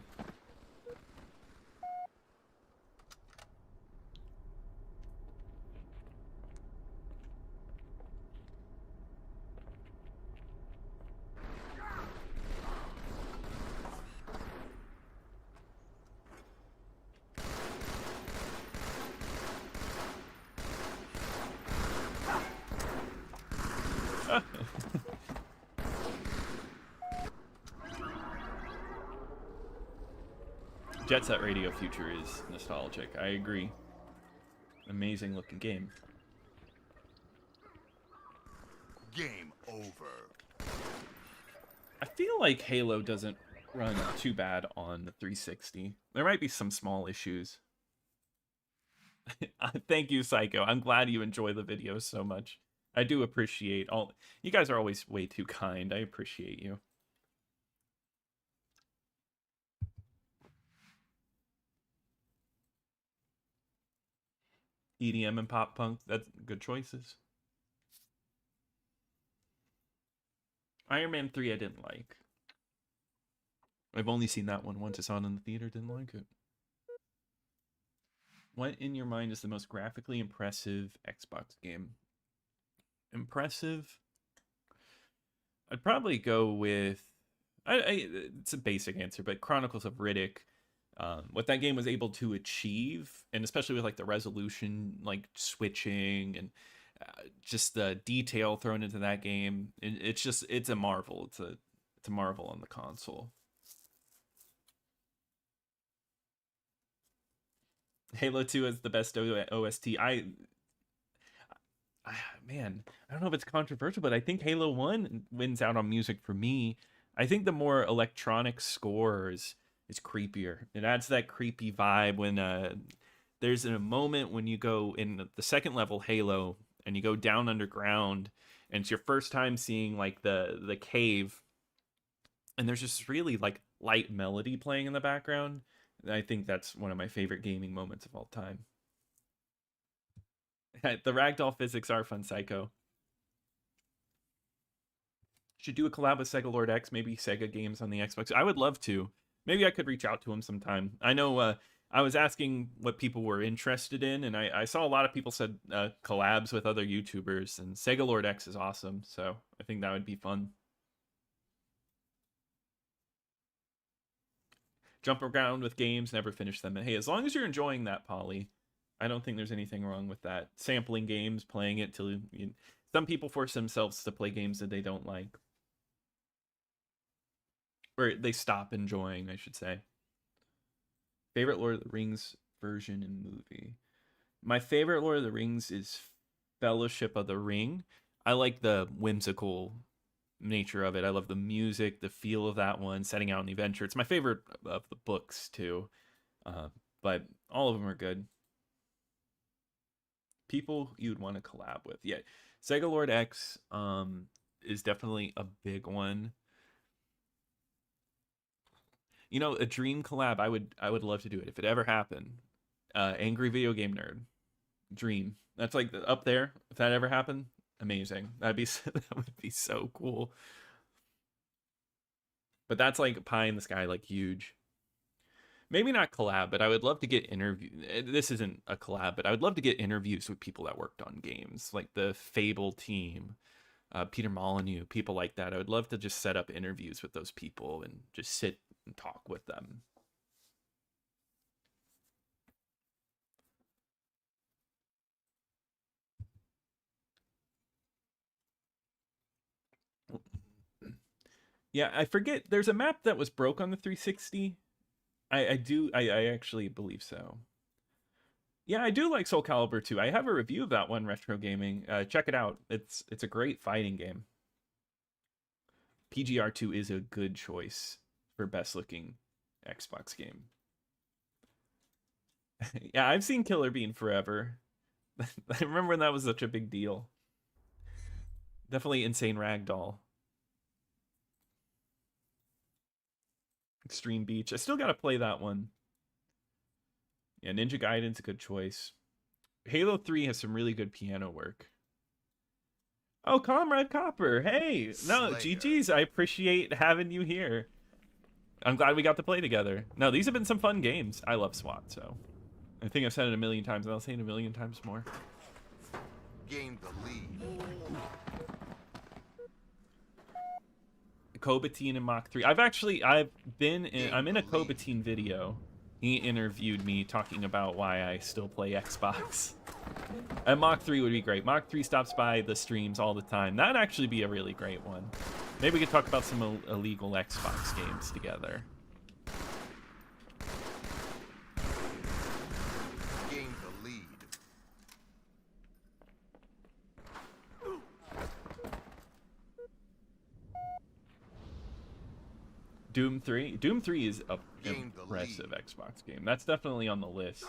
Jet Set Radio Future is nostalgic. I agree. Amazing looking game. Game over. I feel like Halo doesn't run too bad on the 360. There might be some small issues. Thank you, Psycho. I'm glad you enjoy the videos so much. I do appreciate all. You guys are always way too kind. I appreciate you. EDM and pop punk, that's good choices. Iron Man 3 I didn't like. I've only seen that one once. I saw it in the theater, didn't like it. What in your mind is the most graphically impressive Xbox game? Impressive? I'd probably go with... it's a basic answer, but Chronicles of Riddick. What that game was able to achieve, and especially with like the resolution, like switching, and just the detail thrown into that game, it's a marvel. It's a marvel on the console. Halo 2 is the best OST. Man, I don't know if it's controversial, but I think Halo 1 wins out on music for me. I think the more electronic scores is creepier. It adds that creepy vibe when there's a moment when you go in the second level Halo and you go down underground and it's your first time seeing like the cave, and there's just really like light melody playing in the background. And I think that's one of my favorite gaming moments of all time. The ragdoll physics are fun, Psycho. Should do a collab with Sega Lord X, maybe Sega games on the Xbox. I would love to. Maybe I could reach out to him sometime. I know I was asking what people were interested in, and I saw a lot of people said collabs with other YouTubers, and Sega Lord X is awesome, so I think that would be fun. Jump around with games, never finish them. And hey, as long as you're enjoying that, Polly, I don't think there's anything wrong with that. Sampling games, playing it till some people force themselves to play games that they don't like. Or they stop enjoying, I should say. Favorite Lord of the Rings version and movie. My favorite Lord of the Rings is Fellowship of the Ring. I like the whimsical nature of it. I love the music, the feel of that one, setting out an adventure. It's my favorite of the books too, but all of them are good. People you'd want to collab with, yeah. Sega Lord X is definitely a big one. You know, a dream collab. I would love to do it if it ever happened. Angry Video Game Nerd, dream. That's like up there. If that ever happened, amazing. That would be so cool. But that's like pie in the sky, like huge. Maybe not collab, but I would love to get this isn't a collab, but I would love to get interviews with people that worked on games, like the Fable team, Peter Molyneux, people like that. I would love to just set up interviews with those people and just sit and talk with them. Yeah, I forget. There's a map that was broke on the 360. I actually believe so. Yeah, I do like Soul Calibur 2. I have a review of that one, Retro Gaming. Check it out. It's a great fighting game. PGR2 is a good choice for best looking Xbox game. Yeah, I've seen Killer Bean forever. I remember when that was such a big deal. Definitely Insane Ragdoll. Extreme Beach. I still got to play that one. Yeah, Ninja Gaiden's a good choice. Halo 3 has some really good piano work. Oh, Comrade Copper. Hey, no, Slayer. GG's. I appreciate having you here. I'm glad we got to play together. No, these have been some fun games. I love SWAT, so I think I've said it a million times, and I'll say it a million times more. Gain the lead. Kobatine and Mach 3. I'm in a Kobatine video. He interviewed me talking about why I still play Xbox. And Mach 3 would be great. Mach 3 stops by the streams all the time. That'd actually be a really great one. Maybe we could talk about some illegal Xbox games together. Gain the lead. Doom 3? Doom 3 is an Gain the impressive lead. Xbox game. That's definitely on the list.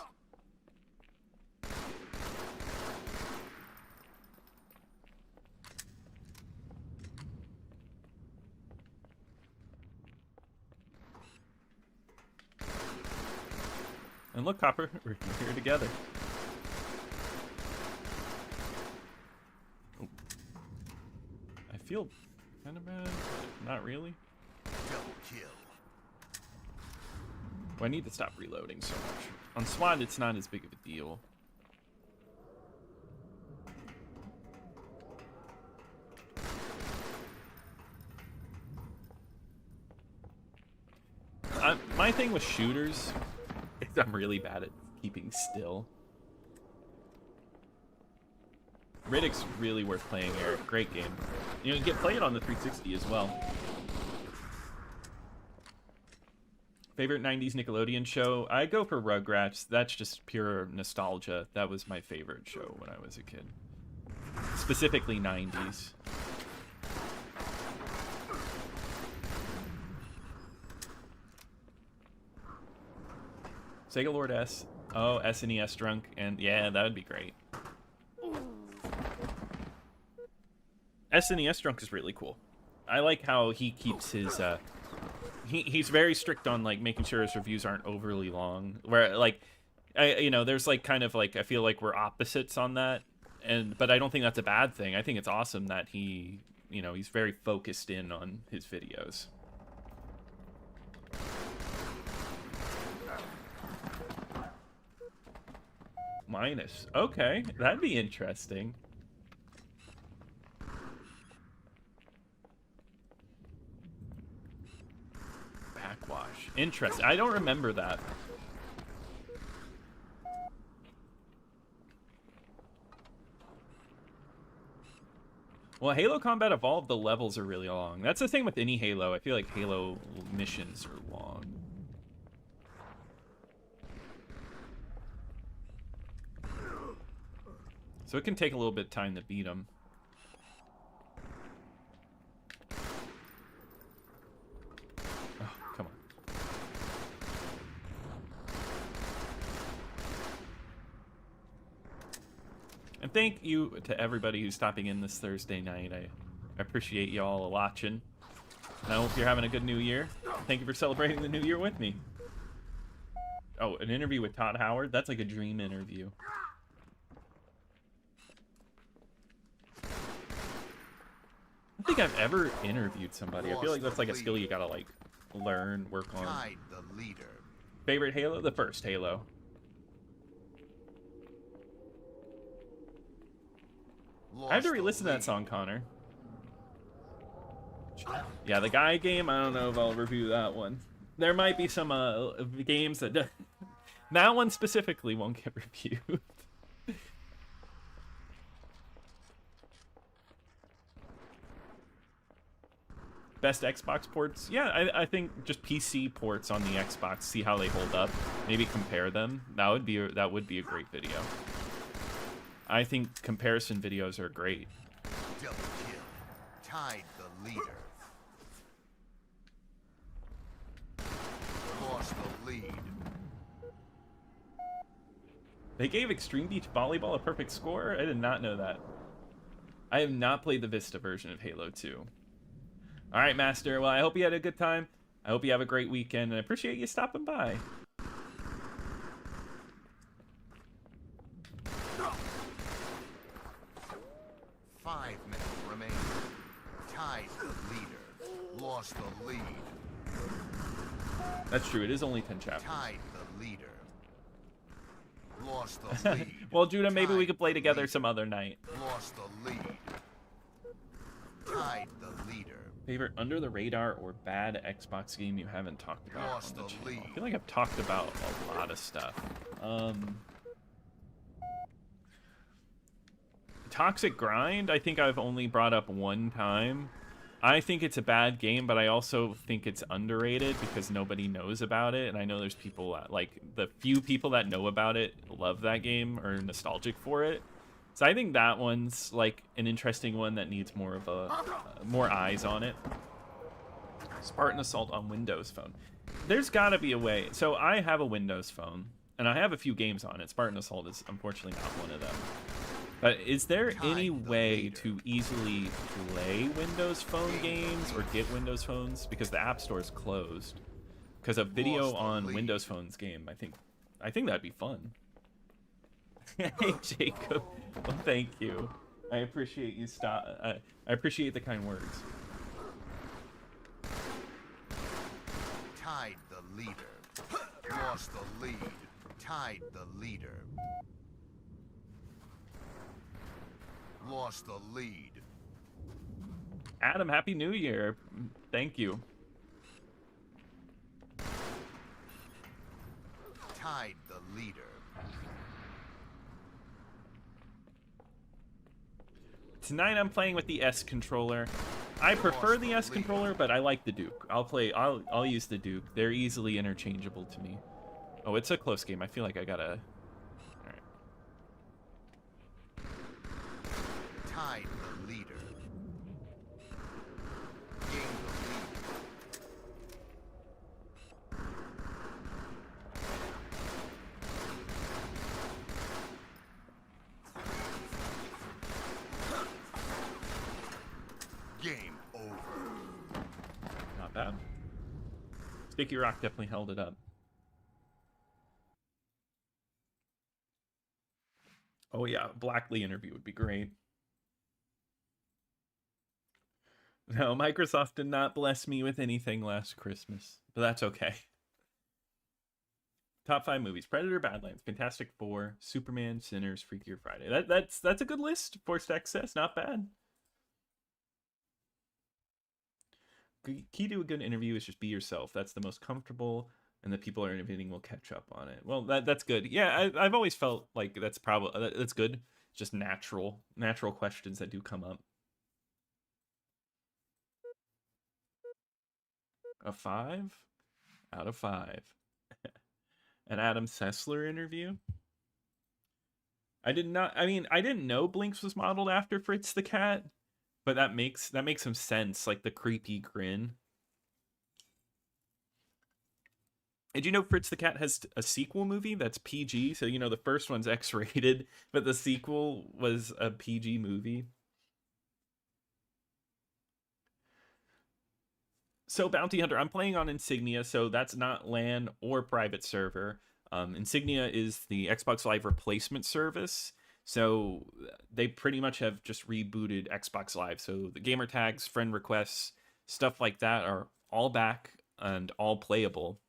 And look, Copper, we're here together. Oh. I feel kind of bad, but not really. Double kill. Well, I need to stop reloading so much. On SWAT, it's not as big of a deal. My thing with shooters is I'm really bad at keeping still. Riddick's really worth playing, Eric. Great game. You know, you can play it on the 360 as well. Favorite 90s Nickelodeon show? I go for Rugrats. That's just pure nostalgia. That was my favorite show when I was a kid. Specifically 90s. Sega Lord S. Oh, SNES drunk. And yeah, that would be great. SNES drunk is really cool. I like how he keeps his he's very strict on like making sure his reviews aren't overly long. Where like there's like kind of like I feel like we're opposites on that. But I don't think that's a bad thing. I think it's awesome that he's very focused in on his videos. minus. Okay, that'd be interesting. Backwash. Interesting. I don't remember that. Well, Halo Combat Evolved, the levels are really long. That's the thing with any Halo. I feel like Halo missions are long. So it can take a little bit of time to beat them. Oh, come on. And thank you to everybody who's stopping in this Thursday night. I appreciate y'all watching. And I hope you're having a good new year. Thank you for celebrating the new year with me. Oh, an interview with Todd Howard? That's like a dream interview. I don't think I've ever interviewed somebody. I feel like that's like a skill you gotta like learn, work on. Tied the leader. Favorite Halo? The first Halo. I have to Lost the re-listen to that lead. song, Connor. Yeah, the Guy game, I don't know if I'll review that one. There might be some games that... that one specifically won't get reviewed. Best Xbox ports? Yeah, I think just PC ports on the Xbox, see how they hold up. Maybe compare them. That would be a great video. I think comparison videos are great. Double kill. Tied the leader. Lost the lead. They gave Extreme Beach Volleyball a perfect score? I did not know that. I have not played the Vista version of Halo 2. All right, Master. Well, I hope you had a good time. I hope you have a great weekend, and I appreciate you stopping by. Five minutes remaining. Tied the leader. Lost the lead. That's true. It is only 10 chapters. Tied the leader. Lost the lead. Well, Judah, maybe we Tied could play the together leader. some other night. Lost the lead. Tied the leader. Favorite under the radar or bad Xbox game you haven't talked about Lost on the the channel? lead. I feel like I've talked about a lot of stuff. Toxic Grind, I think I've only brought up one time. I think it's a bad game, but I also think it's underrated because nobody knows about it. And I know there's people, like, the few people that know about it love that game or are nostalgic for it. So I think that one's, like, an interesting one that needs more of a, more eyes on it. Spartan Assault on Windows Phone. There's gotta be a way. So I have a Windows Phone, and I have a few games on it. Spartan Assault is unfortunately not one of them. But is there any way to easily play Windows Phone games or get Windows Phones? Because the App Store is closed. Because a video on Windows Phones game, I think that'd be fun. Hey, Jacob. Well, thank you. I appreciate you I appreciate the kind words. Tied the leader. Lost the lead. Tied the leader. Lost the lead. Adam, Happy New Year. Thank you. Tied the leader. Tonight I'm playing with the S controller. I prefer the S controller, but I like the Duke. I'll use the Duke. They're easily interchangeable to me. Oh, it's a close game. I feel like I gotta... Alright. Tied the leader. Gained the lead. Game over. Not bad. Sticky Rock definitely held it up. Oh yeah, Blackley interview would be great. No, Microsoft did not bless me with anything last Christmas, but that's okay. Top 5 movies: Predator, Badlands, Fantastic Four, Superman, Sinners, Freakier Friday. That's a good list. Forced Access, not bad. Key to a good interview is just be yourself. That's the most comfortable, and the people are interviewing will catch up on it. Well, that's good. Yeah, I've always felt like that's probably that's good. Just natural questions that do come up. A 5 out of 5. An Adam Sessler interview. I didn't know Blinks was modeled after Fritz the Cat, but that makes some sense, like the creepy grin. Did you know Fritz the Cat has a sequel movie that's PG? So, the first one's X-rated, but the sequel was a PG movie. So, Bounty Hunter, I'm playing on Insignia, so that's not LAN or private server. Insignia is the Xbox Live replacement service. So they pretty much have just rebooted Xbox Live. So the gamer tags, friend requests, stuff like that are all back and all playable.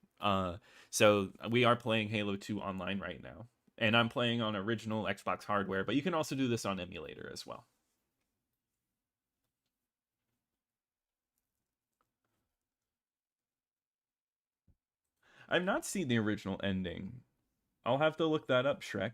So we are playing Halo 2 online right now. And I'm playing on original Xbox hardware, but you can also do this on emulator as well. I've not seen the original ending. I'll have to look that up, Shrek.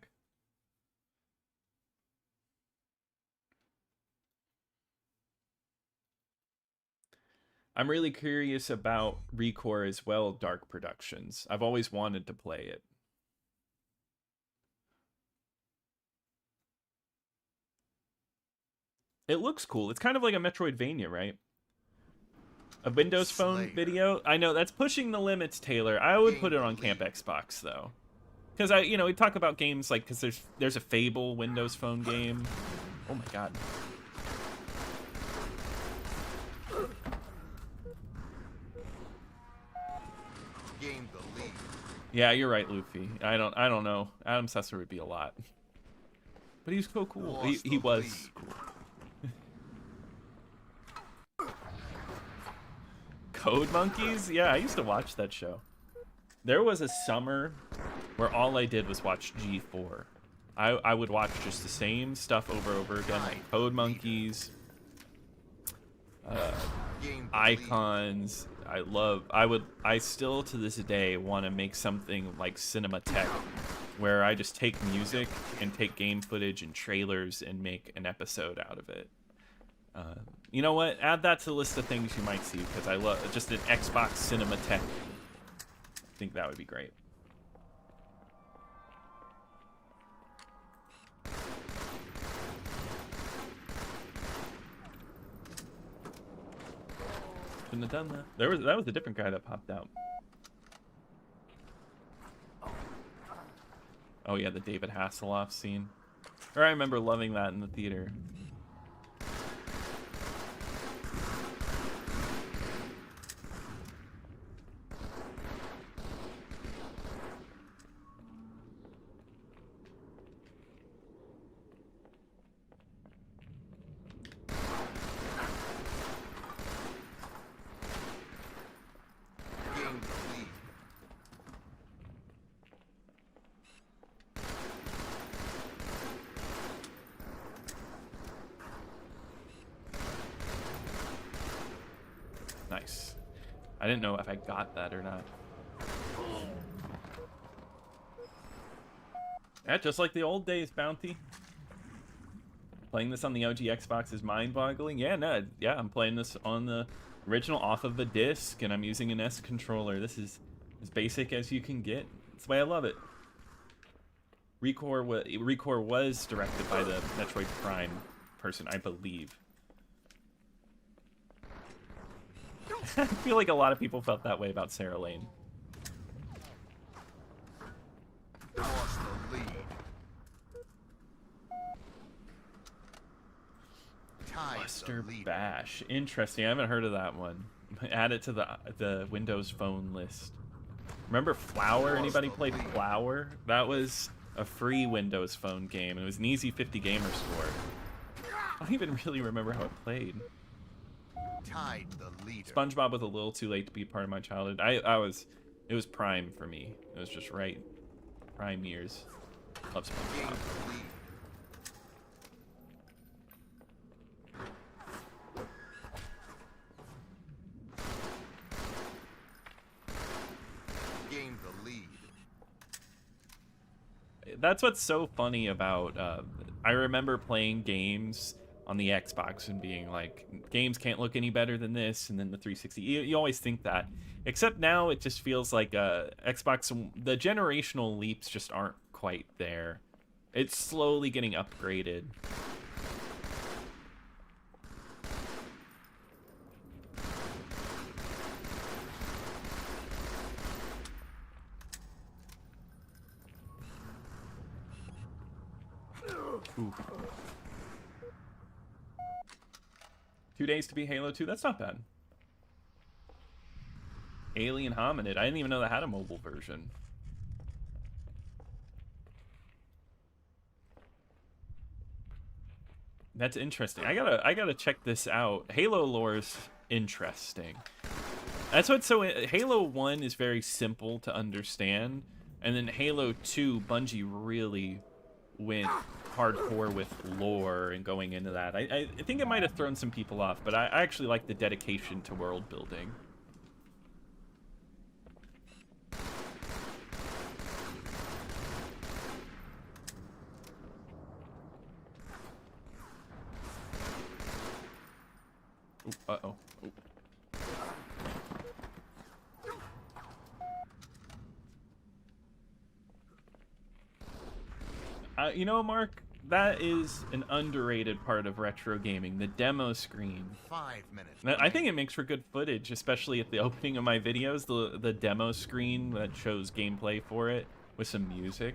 I'm really curious about Recore as well, Dark Productions. I've always wanted to play it. It looks cool. It's kind of like a Metroidvania, right? A Windows Phone video? I know, that's pushing the limits, Taylor. I would put it on Camp Xbox, though. Because, we talk about games like, because there's a Fable Windows Phone game. Oh my god. Gained the lead. Yeah, you're right, Luffy. I don't know. Adam Sessler would be a lot. But he's so cool. He was cool. Code Monkeys? Yeah, I used to watch that show. There was a summer where all I did was watch G4. I would watch just the same stuff over and over again, like Code Monkeys, Icons. I still to this day want to make something like Cinematech, where I just take music and take game footage and trailers and make an episode out of it. You know what? Add that to the list of things you might see, because I love just an Xbox Cinematech. I think that would be great. Shouldn't have done that. That was a different guy that popped out. Oh yeah, the David Hasselhoff scene. I remember loving that in the theater. Nice. I didn't know if I got that or not. Yeah, just like the old days, Bounty. Playing this on the OG Xbox is mind-boggling. Yeah, no, yeah, I'm playing this on the original off of a disc, and I'm using an S controller. This is as basic as you can get. That's the way I love it. Recore was directed by the Metroid Prime person, I believe. I feel like a lot of people felt that way about Sarah Lane. Lost the lead. Buster Bash. Interesting. I haven't heard of that one. Add it to the Windows Phone list. Remember Flower? Anybody played Flower? That was a free Windows Phone game. It was an easy 50 gamer score. I don't even really remember how it played. Tied the leader. SpongeBob was a little too late to be part of my childhood. It was prime for me. It was just right prime years. Love Gain SpongeBob. the lead. Gain the lead. That's what's so funny about I remember playing games on the Xbox and being like, games can't look any better than this, and then the 360, you always think that, except now it just feels like Xbox, the generational leaps just aren't quite there. It's slowly getting upgraded. Oof. 2 days to be Halo 2. That's not bad. Alien Hominid. I didn't even know that had a mobile version. That's interesting. I gotta check this out. Halo lore is interesting. That's what's so. Halo 1 is very simple to understand, and then Halo 2, Bungie really went hardcore with lore and going into that. I think it might have thrown some people off, but I actually like the dedication to world building. Ooh, uh-oh. Ooh. You know, Mark, that is an underrated part of retro gaming, the demo screen. 5 minutes. I think it makes for good footage, especially at the opening of my videos, the demo screen that shows gameplay for it with some music.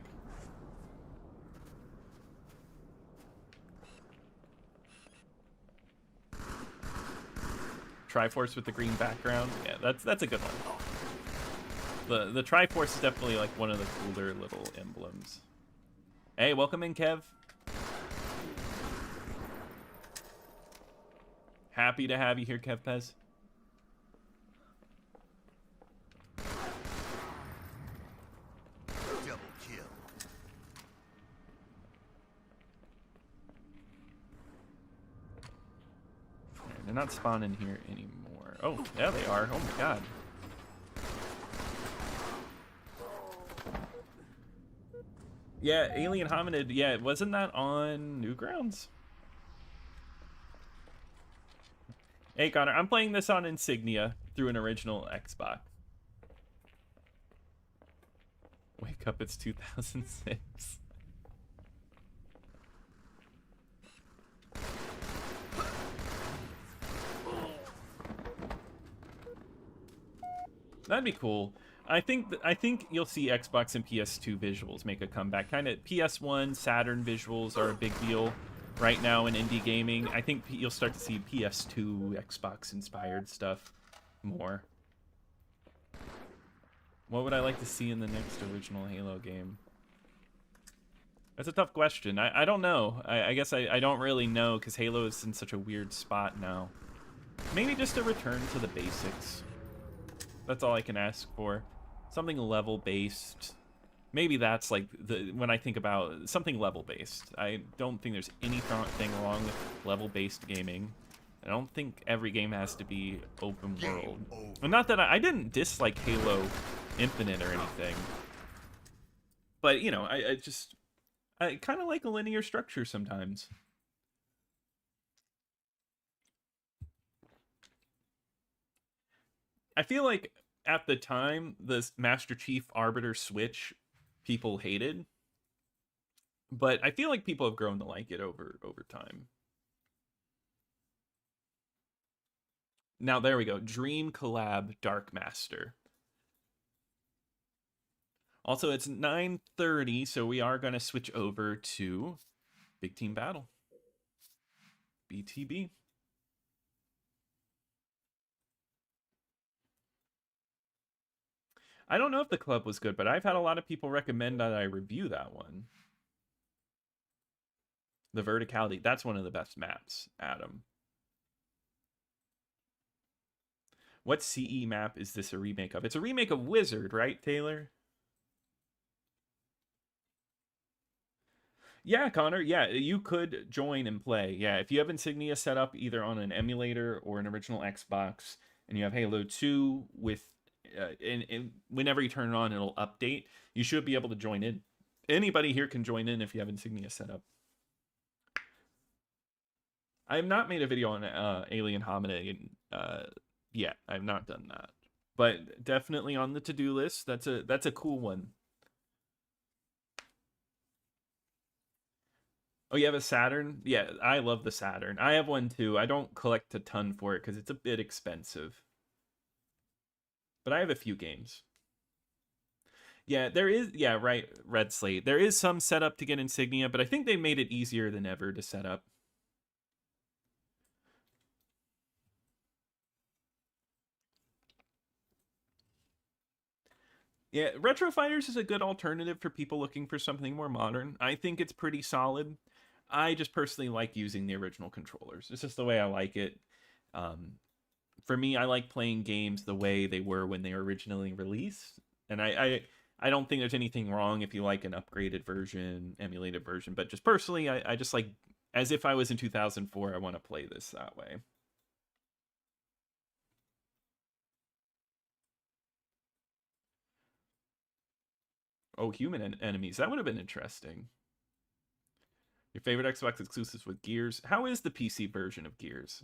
Triforce with the green background. Yeah, that's a good one. The Triforce is definitely like one of the cooler little emblems. Hey, welcome in, Kev. Happy to have you here, Kev Pez. Double kill. They're not spawning here anymore. Oh, yeah, they are. Oh my god. Yeah, Alien Hominid. Yeah, wasn't that on Newgrounds? Hey, Connor, I'm playing this on Insignia through an original Xbox. Wake up, it's 2006. That'd be cool. I think you'll see Xbox and PS2 visuals make a comeback. Kind of PS1, Saturn visuals are a big deal right now in indie gaming. I think you'll start to see PS2, Xbox-inspired stuff more. What would I like to see in the next original Halo game? That's a tough question. I don't know. I guess I don't really know because Halo is in such a weird spot now. Maybe just a return to the basics. That's all I can ask for. Something level-based. Maybe that's like when I think about something level-based. I don't think there's anything wrong with level-based gaming. I don't think every game has to be open world. And not that I didn't dislike Halo Infinite or anything. But, you know, I kind of like a linear structure sometimes. I feel like at the time, the Master Chief Arbiter switch people hated, but I feel like people have grown to like it over time. Now there we go. Dream Collab Dark Master. Also, it's 9:30, so we are going to switch over to Big Team Battle. BTB. I don't know if the club was good, but I've had a lot of people recommend that I review that one. The verticality, that's one of the best maps, Adam. What CE map is this a remake of? It's a remake of Wizard, right, Taylor? Yeah, Connor. Yeah, you could join and play. Yeah, if you have Insignia set up either on an emulator or an original Xbox, and you have Halo 2 with, and whenever you turn it on, it'll update. You should be able to join in. Anybody here can join in if you have Insignia set up. I have not made a video on Alien Hominid yet. I have not done that, but definitely on the to-do list. That's a cool one. Oh, you have a Saturn? Yeah, I love the Saturn. I have one too. I don't collect a ton for it because it's a bit expensive. But I have a few games. Yeah, there is, yeah, right, Red Slate. There is some setup to get Insignia, but I think they made it easier than ever to set up. Yeah, Retro Fighters is a good alternative for people looking for something more modern. I think it's pretty solid. I just personally like using the original controllers. It's just the way I like it. For me, I like playing games the way they were when they were originally released, and I don't think there's anything wrong if you like an upgraded version, emulated version. But just personally, I just like, as if I was in 2004, I want to play this that way. Oh, human enemies. That would have been interesting. Your favorite Xbox exclusives with Gears. How is the PC version of Gears?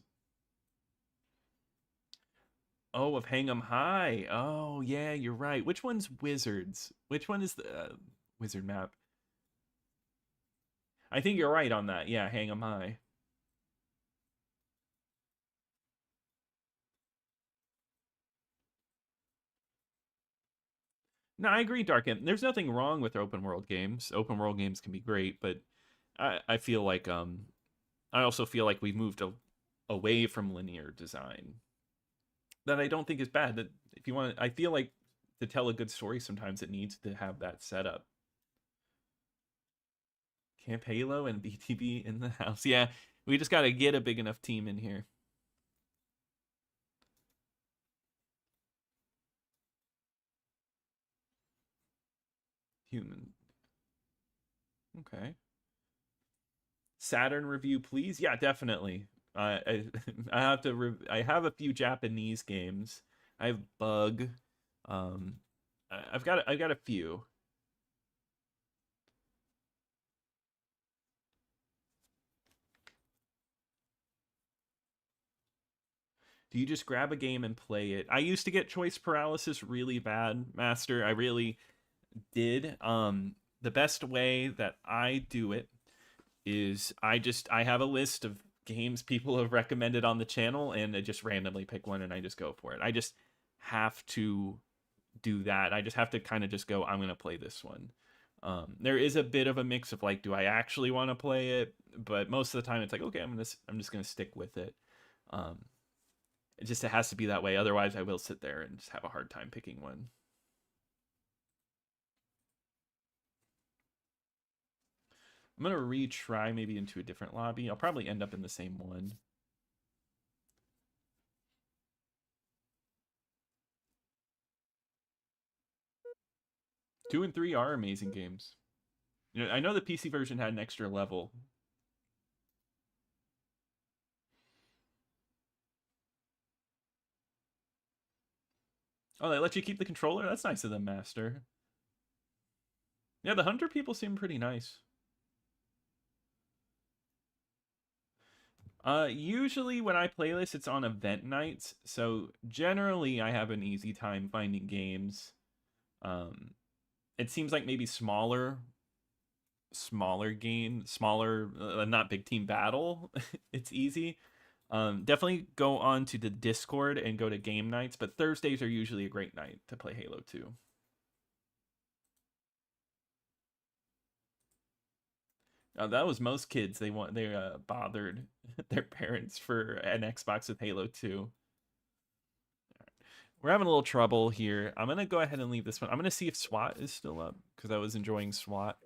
Oh, of Hang 'em High. Oh, yeah, you're right. Which one's Wizards? Which one is the Wizard map? I think you're right on that. Yeah, Hang 'em High. No, I agree, Dark Imp. There's nothing wrong with open world games. Open world games can be great, but I feel like I also feel like we've moved away from linear design. That I don't think is bad. That if you want, I feel like to tell a good story, sometimes it needs to have that setup. Camp Halo and BTB in the house. Yeah, we just got to get a big enough team in here. Human. Okay. Saturn review, please. Yeah, definitely. I have to. I have a few Japanese games. I have Bug. Um, I've got a few. Do you just grab a game and play it? I used to get choice paralysis really bad, Master. I really did. The best way that I do it is I have a list of games people have recommended on the channel, and I just randomly pick one and I just go for it. I just have to do that. I just have to kind of just go, I'm gonna play this one. There is a bit of a mix of like, do I actually want to play it? But most of the time, it's like, okay, I'm just gonna stick with it. It has to be that way. Otherwise, I will sit there and just have a hard time picking one. I'm gonna retry maybe into a different lobby. I'll probably end up in the same one. Two and three are amazing games. You know, I know the PC version had an extra level. Oh, they let you keep the controller? That's nice of them, Master. Yeah, the Hunter people seem pretty nice. Usually when I play this, it's on event nights, so generally I have an easy time finding games. It seems like maybe smaller game, not big team battle. It's easy. Definitely go on to the Discord and go to game nights, but Thursdays are usually a great night to play Halo 2. That was most kids. They bothered their parents for an Xbox with Halo 2. We're having a little trouble here. I'm gonna go ahead and leave this one. I'm gonna see if SWAT is still up because I was enjoying SWAT.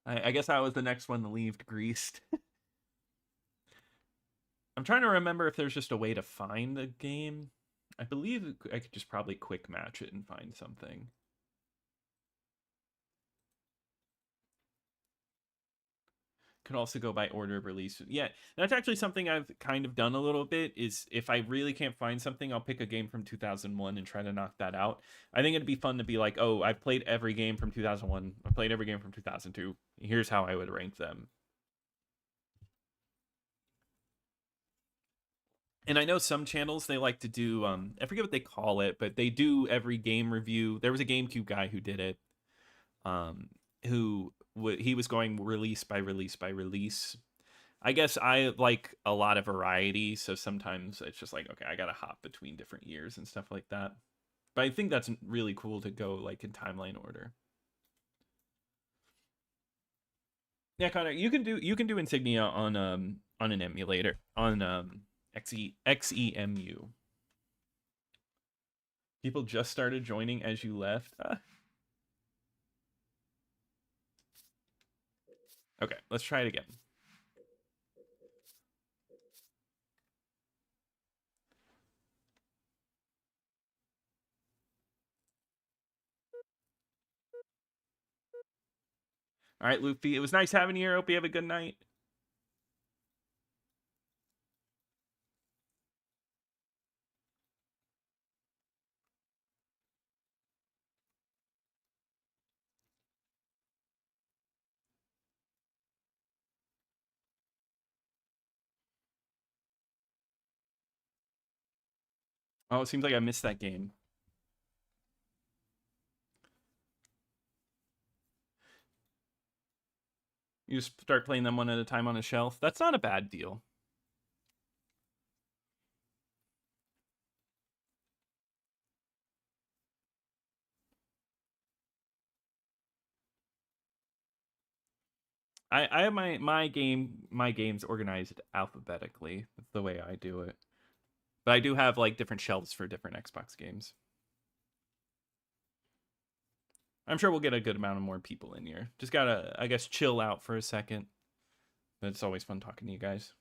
I guess I was the next one to leave greased. I'm trying to remember if there's just a way to find the game. I believe I could just probably quick match it and find something. Could also go by order of release. Yeah, that's actually something I've kind of done a little bit, is if I really can't find something, I'll pick a game from 2001 and try to knock that out. I think it'd be fun to be like, oh, I've played every game from 2001. I've played every game from 2002. Here's how I would rank them. And I know some channels, they like to do, I forget what they call it, but they do every game review. There was a GameCube guy who did it, he was going release by release by release. I guess I like a lot of variety, so sometimes it's just like, okay, I gotta hop between different years and stuff like that. But I think that's really cool to go like in timeline order. Yeah, Connor, you can do Insignia on an emulator on XEMU. People just started joining as you left. Okay, let's try it again. All right, Luffy, it was nice having you here. Hope you have a good night. Oh, it seems like I missed that game. You just start playing them one at a time on a shelf. That's not a bad deal. I have my games organized alphabetically. That's the way I do it. But I do have like different shelves for different Xbox games. I'm sure we'll get a good amount of more people in here. Just gotta, I guess, chill out for a second. But it's always fun talking to you guys.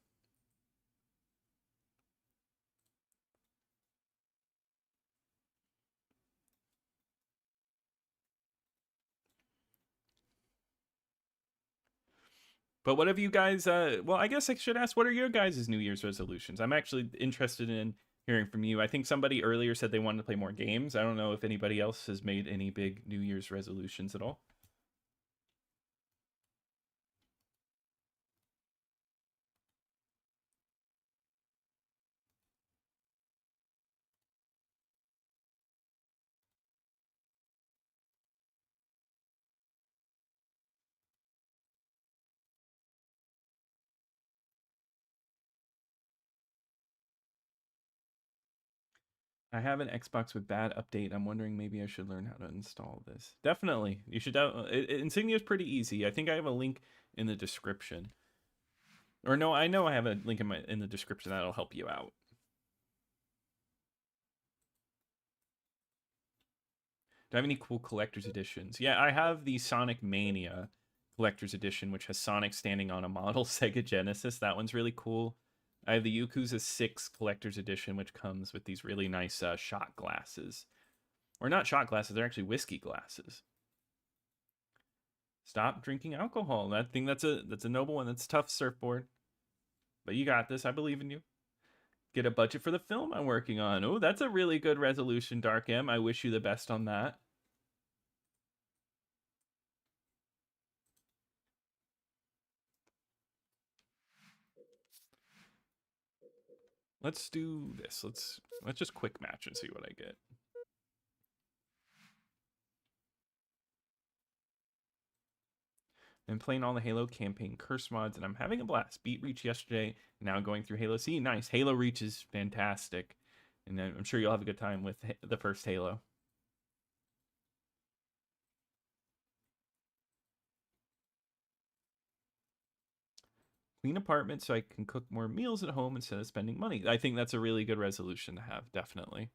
But what have you guys, well, I guess I should ask, what are your guys' New Year's resolutions? I'm actually interested in hearing from you. I think somebody earlier said they wanted to play more games. I don't know if anybody else has made any big New Year's resolutions at all. I have an Xbox with bad update. I'm wondering maybe I should learn how to install this. Definitely. You should. Insignia is pretty easy. I think I have a link in the description. Or no, I know I have a link in the description that'll help you out. Do I have any cool collector's editions? Yeah, I have the Sonic Mania collector's edition, which has Sonic standing on a model Sega Genesis. That one's really cool. I have the Yakuza 6 collector's edition, which comes with these really nice shot glasses. Or not shot glasses, they're actually whiskey glasses. Stop drinking alcohol. I think that's a noble one. That's tough, Surfboard. But you got this. I believe in you. Get a budget for the film I'm working on. Oh, that's a really good resolution, Dark M. I wish you the best on that. Let's do this. Let's just quick match and see what I get. I'm playing all the Halo campaign curse mods, and I'm having a blast. Beat Reach yesterday, now going through Halo C. Nice. Halo Reach is fantastic, and I'm sure you'll have a good time with the first Halo. Clean apartment so I can cook more meals at home instead of spending money. I think that's a really good resolution to have, definitely.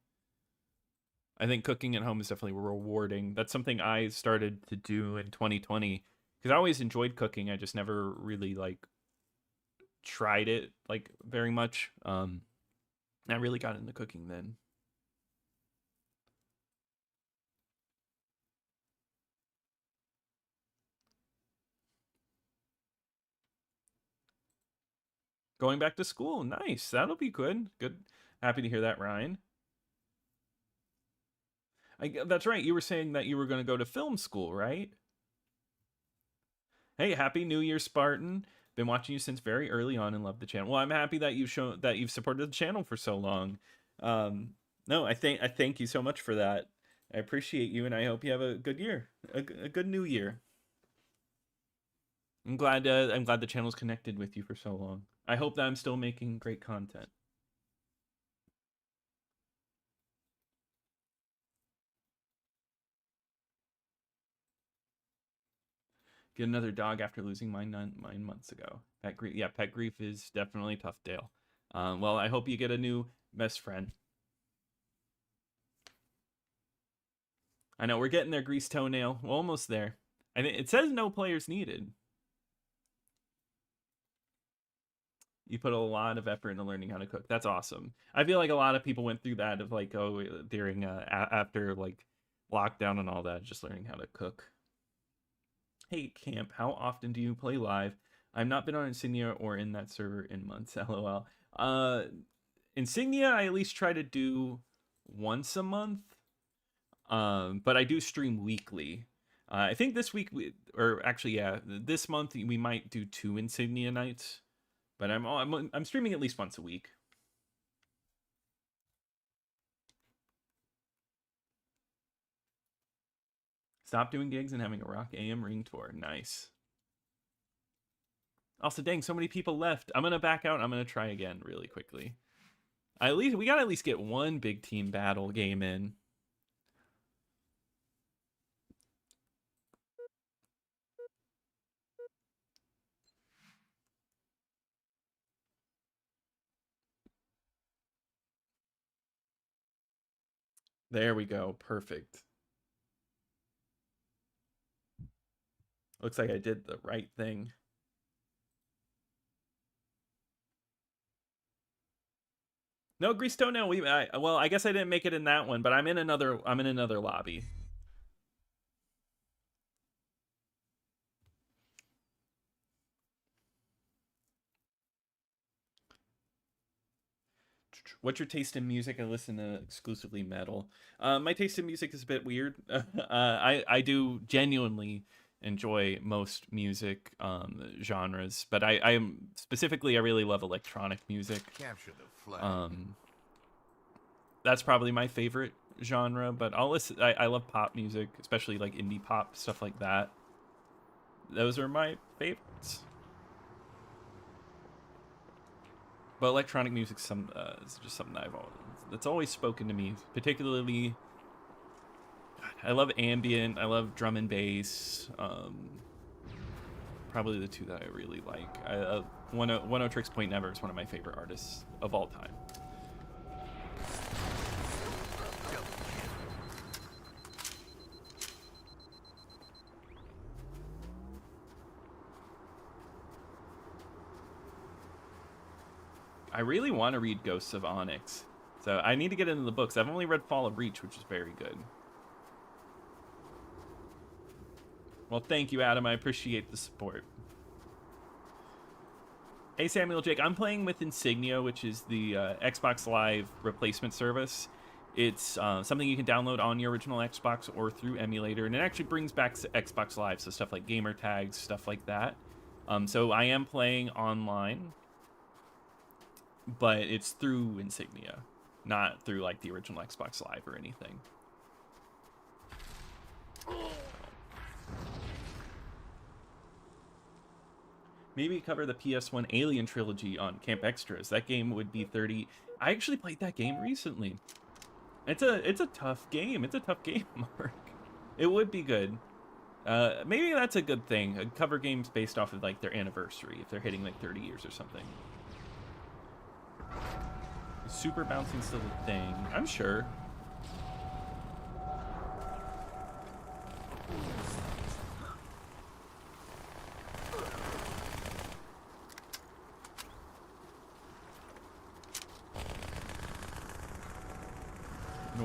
I think cooking at home is definitely rewarding. That's something I started to do in 2020, because I always enjoyed cooking. I just never really like tried it like very much. I really got into cooking then. Going back to school, nice. That'll be good. Good. Happy to hear that, Ryan. That's right. You were saying that you were going to go to film school, right? Hey, happy New Year, Spartan. Been watching you since very early on and love the channel. Well, I'm happy that you've supported the channel for so long. No, I thank you so much for that. I appreciate you, and I hope you have a good year, a good New Year. I'm glad the channel's connected with you for so long. I hope that I'm still making great content. Get another dog after losing mine 9 months ago. Pet grief, yeah, pet grief is definitely tough, Dale. Well, I hope you get a new best friend. I know we're getting there, Grease Toenail. We're almost there. I think it says no players needed. You put a lot of effort into learning how to cook. That's awesome. I feel like a lot of people went through that of like, oh, during after like lockdown and all that, just learning how to cook. Hey, Camp, how often do you play live? I've not been on Insignia or in that server in months, lol. Insignia, I at least try to do once a month, but I do stream weekly. I think this week, this month we might do 2 Insignia nights, but I'm streaming at least once a week. Stop doing gigs and having a Rock AM ring tour. Nice. Also, dang, so many people left. I'm gonna back out. I'm gonna try again really quickly. We gotta at least get one big team battle game in. There we go. Perfect. Looks like I did the right thing. No, Grease Toenail. Well, I guess I didn't make it in that one, but I'm in another lobby. What's your taste in music? I listen to exclusively metal. My taste in music is a bit weird. I do genuinely enjoy most music genres, but I really love electronic music. Capture the flag. That's probably my favorite genre, but I'll listen. I love pop music, especially like indie pop, stuff like that. Those are my favorites. But electronic music is just something that's always spoken to me. Particularly, I love ambient. I love drum and bass. Probably the two that I really like. One Tricks Point Never is one of my favorite artists of all time. I really want to read Ghosts of Onyx, so I need to get into the books. I've only read Fall of Reach, which is very good. Well, thank you, Adam. I appreciate the support. Hey, Samuel Jake. I'm playing with Insignia, which is the Xbox Live replacement service. It's something you can download on your original Xbox or through emulator, and it actually brings back Xbox Live, so stuff like gamer tags, stuff like that. So I am playing online, but it's through Insignia, not through like the original Xbox Live or anything. Maybe cover the PS1 Alien trilogy on Camp Extras. That game would be 30. I actually played that game recently. It's a tough game. It's a tough game, Mark. It would be good. Maybe that's a good thing. Cover games based off of like their anniversary, if they're hitting like 30 years or something. Super bouncing still a thing. I'm sure.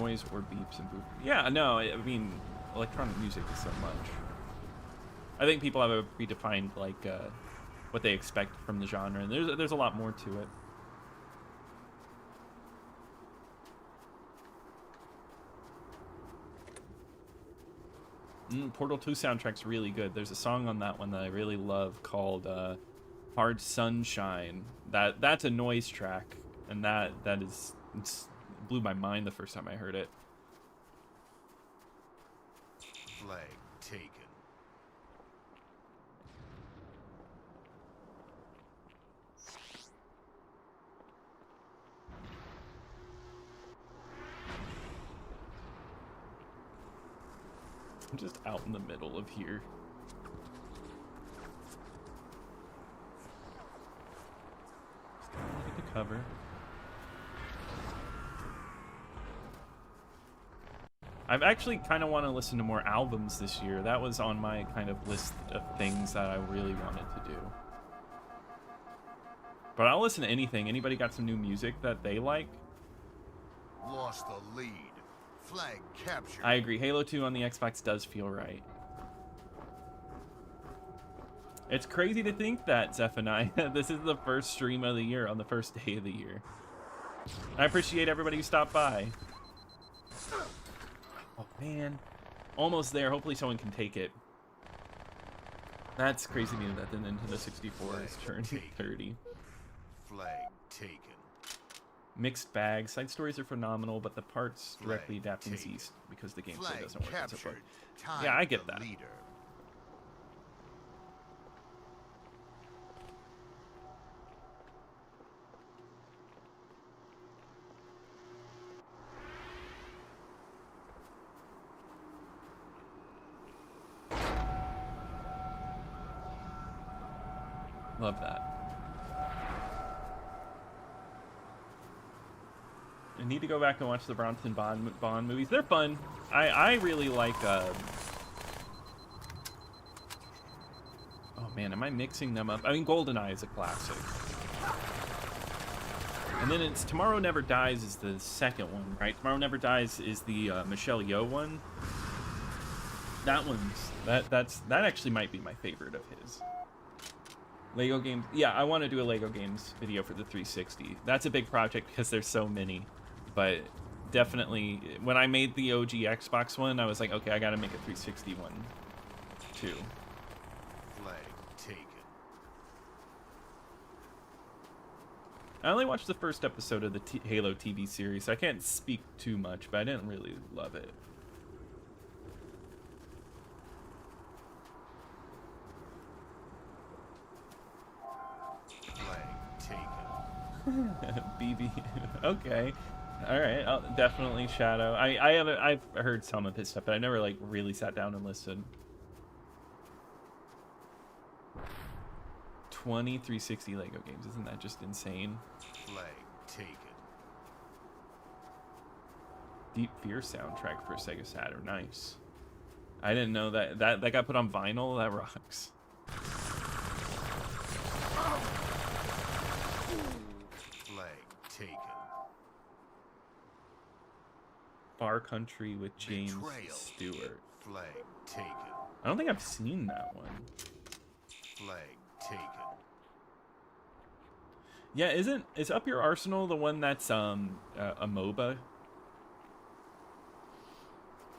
noise or beeps and boop. Yeah, no, I mean, electronic music is so much. I think people have a predefined, like, what they expect from the genre, and there's a lot more to it. Portal 2 soundtrack's really good. There's a song on that one that I really love called Hard Sunshine. That's a noise track, and that blew my mind the first time I heard it. Flag taken. I'm just out in the middle of here. Just gonna look at the cover. I've actually kind of want to listen to more albums this year. That was on my kind of list of things that I really wanted to do. But I'll listen to anything. Anybody got some new music that they like? Lost the lead. Flag captured. I agree. Halo 2 on the Xbox does feel right. It's crazy to think that, Zephaniah, this is the first stream of the year on the first day of the year. I appreciate everybody who stopped by. Oh, man. Almost there. Hopefully someone can take it. That's crazy to me that the Nintendo 64 is turning 30. Flag taken. Mixed bag. Side stories are phenomenal, but the parts directly adapt in taken. East because the gameplay Flag doesn't work as a book. captured. Tied Yeah, I get the that. leader. Love that. I need to go back and watch the Bronson Bond movies. They're fun. I really like. Oh man, am I mixing them up? I mean, GoldenEye is a classic. And then it's Tomorrow Never Dies is the second one, right? Tomorrow Never Dies is the Michelle Yeoh one. That one's that actually might be my favorite of his. Lego games. Yeah, I want to do a Lego games video for the 360. That's a big project because there's so many. But definitely, when I made the OG Xbox one, I was like, okay, I got to make a 360 one too. Flag taken. I only watched the first episode of the Halo TV series, so I can't speak too much, but I didn't really love it. BB. Okay. All right. I'll definitely Shadow. I've heard some of his stuff, but I never like really sat down and listened. 360 Lego games. Isn't that just insane? Flag taken. Deep Fear soundtrack for Sega Saturn. Nice. I didn't know that got put on vinyl. That rocks. Taken. Far Country with James Betrayal. Stewart. Flag taken. I don't think I've seen that one. Flag taken. Yeah, is Up Your Arsenal the one that's a MOBA?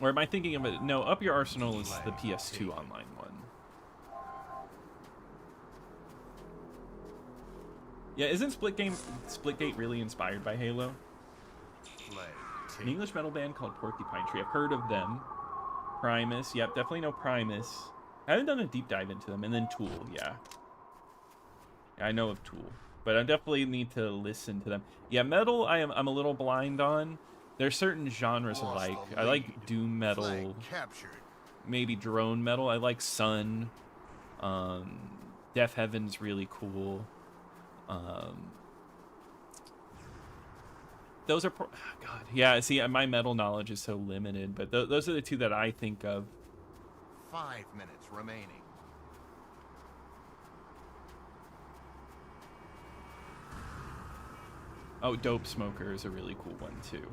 Or am I thinking of it? No, Up Your Arsenal is the PS2 online one. Yeah, isn't Splitgate really inspired by Halo? An English metal band called Porcupine Tree. I've heard of them. Primus. Yep, definitely know Primus. I haven't done a deep dive into them. And then Tool, yeah. I know of Tool. But I definitely need to listen to them. Yeah, metal I'm a little blind on. There's certain genres I like. I like doom metal. Maybe drone metal. I like Sun. Death Heaven's really cool. Those are God, yeah. See, my metal knowledge is so limited, but those are the two that I think of. 5 minutes remaining. Oh, Dope Smoker is a really cool one too.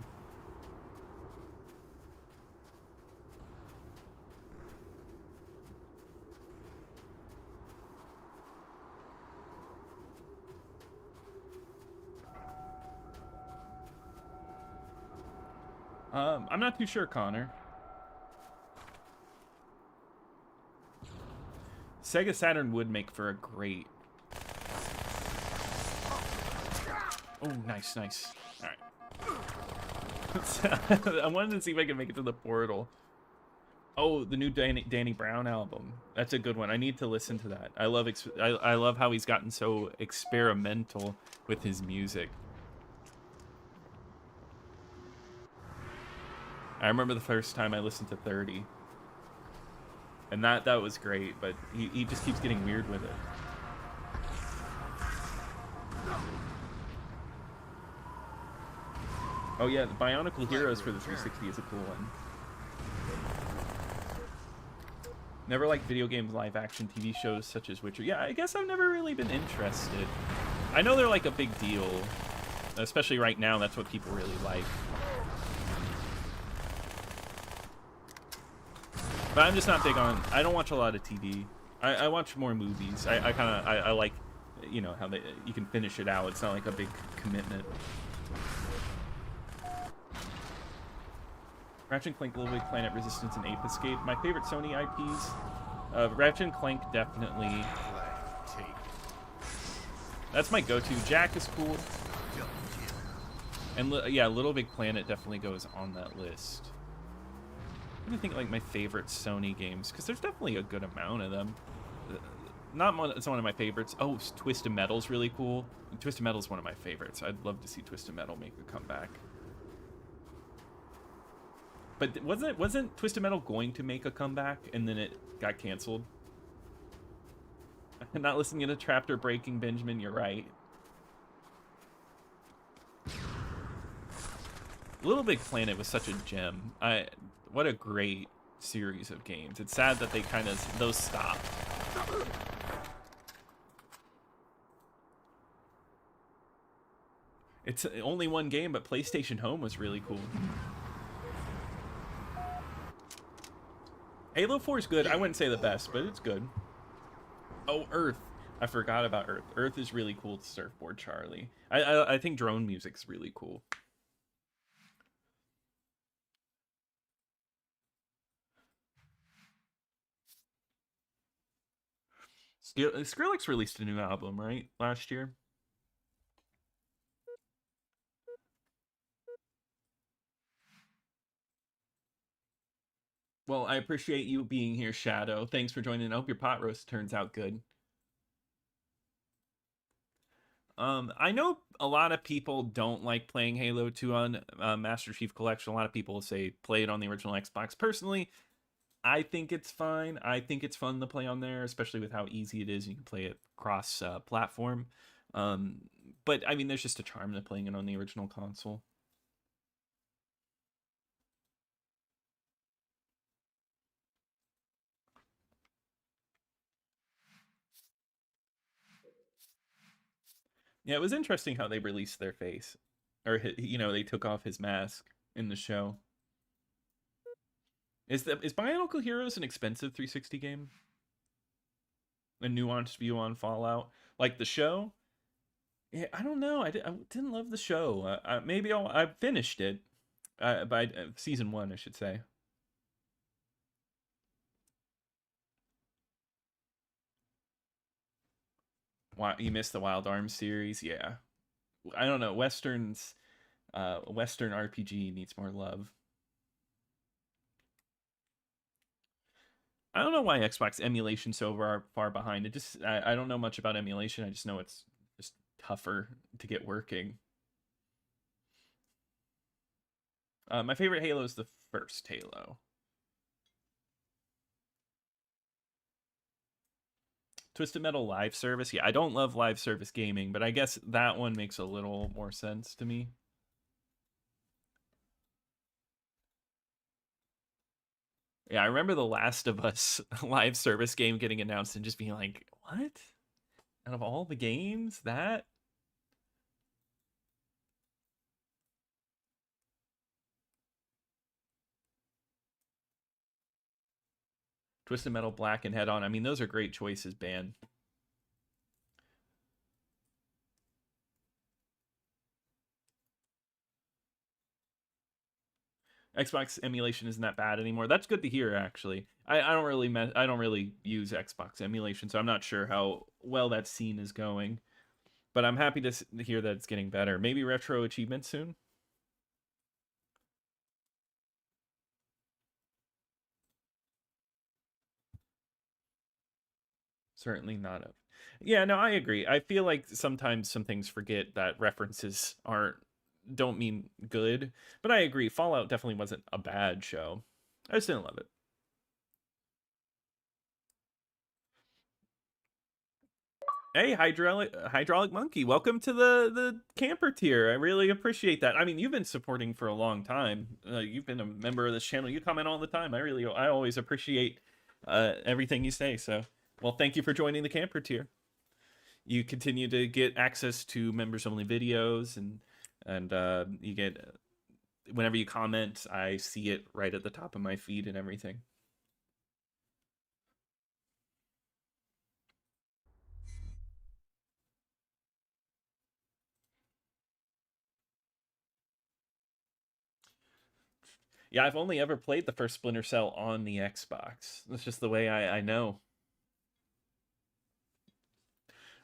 I'm not too sure, Connor. Sega Saturn would make for a great... Oh, nice, nice. All right. I wanted to see if I could make it to the portal. Oh, the new Danny Brown album. That's a good one. I need to listen to that. I love how he's gotten so experimental with his music. I remember the first time I listened to 30. And that was great, but he just keeps getting weird with it. Oh yeah, the Bionicle Heroes for the 360 is a cool one. Never liked video games, live action TV shows such as Witcher. Yeah, I guess I've never really been interested. I know they're like a big deal, especially right now. That's what people really like. But I'm just not big on... I don't watch a lot of TV. I watch more movies. I like, you know, how you can finish it out. It's not like a big commitment. Ratchet & Clank, Little Big Planet, Resistance, and Ape Escape. My favorite Sony IPs. Ratchet & Clank, definitely. That's my go-to. Jack is cool. And yeah, Little Big Planet definitely goes on that list. I think like my favorite Sony games, because there's definitely a good amount of them. It's one of my favorites. Oh, Twisted Metal's really cool. Twisted Metal's one of my favorites. I'd love to see Twisted Metal make a comeback. But wasn't Twisted Metal going to make a comeback and then it got canceled? Not listening to Trapped or Breaking, Benjamin. You're right. Little Big Planet was such a gem. What a great series of games. It's sad that they those stopped. It's only one game, but PlayStation Home was really cool. Halo 4 is good. I wouldn't say the best, but it's good. Oh, Earth. I forgot about Earth. Earth is really cool to Surfboard Charlie. I think drone music's really cool. Skrillex released a new album, right? Last year. Well, I appreciate you being here, Shadow. Thanks for joining. I hope your pot roast turns out good. I know a lot of people don't like playing Halo 2 on Master Chief Collection. A lot of people say play it on the original Xbox. Personally, I think it's fine. I think it's fun to play on there, especially with how easy it is. You can play it cross platform. But I mean, there's just a charm to playing it on the original console. Yeah, it was interesting how they released their face, or you know, they took off his mask in the show. Is Bionicle Heroes an expensive 360 game? A nuanced view on Fallout, like the show? Yeah, I don't know. I didn't love the show. Maybe I finished it by season 1, I should say. Why you missed the Wild Arms series? Yeah, I don't know. Western RPG needs more love. I don't know why Xbox emulation's so far behind. It just I don't know much about emulation. I just know it's just tougher to get working. My favorite Halo is the first Halo. Twisted Metal live service. Yeah, I don't love live service gaming, but I guess that one makes a little more sense to me. Yeah, I remember the Last of Us live service game getting announced and just being like, what? Out of all the games, that? Twisted Metal Black and Head On. I mean, those are great choices, Ban. Xbox emulation isn't that bad anymore. That's good to hear, actually. I don't really use Xbox emulation, so I'm not sure how well that scene is going. But I'm happy to hear that it's getting better. Maybe retro achievements soon. Certainly not a. Yeah, no, I agree. I feel like sometimes some things forget that references don't mean good. But I agree. Fallout definitely wasn't a bad show. I just didn't love it. Hey, hydraulic monkey, welcome to the camper tier. I really appreciate that. I mean, you've been supporting for a long time. You've been a member of this channel. You comment all the time. I always appreciate everything you say. So, well, thank you for joining the camper tier. You continue to get access to members only videos, and you get whenever you comment, I see it right at the top of my feed and everything. Yeah, I've only ever played the first Splinter Cell on the Xbox. That's just the way I know.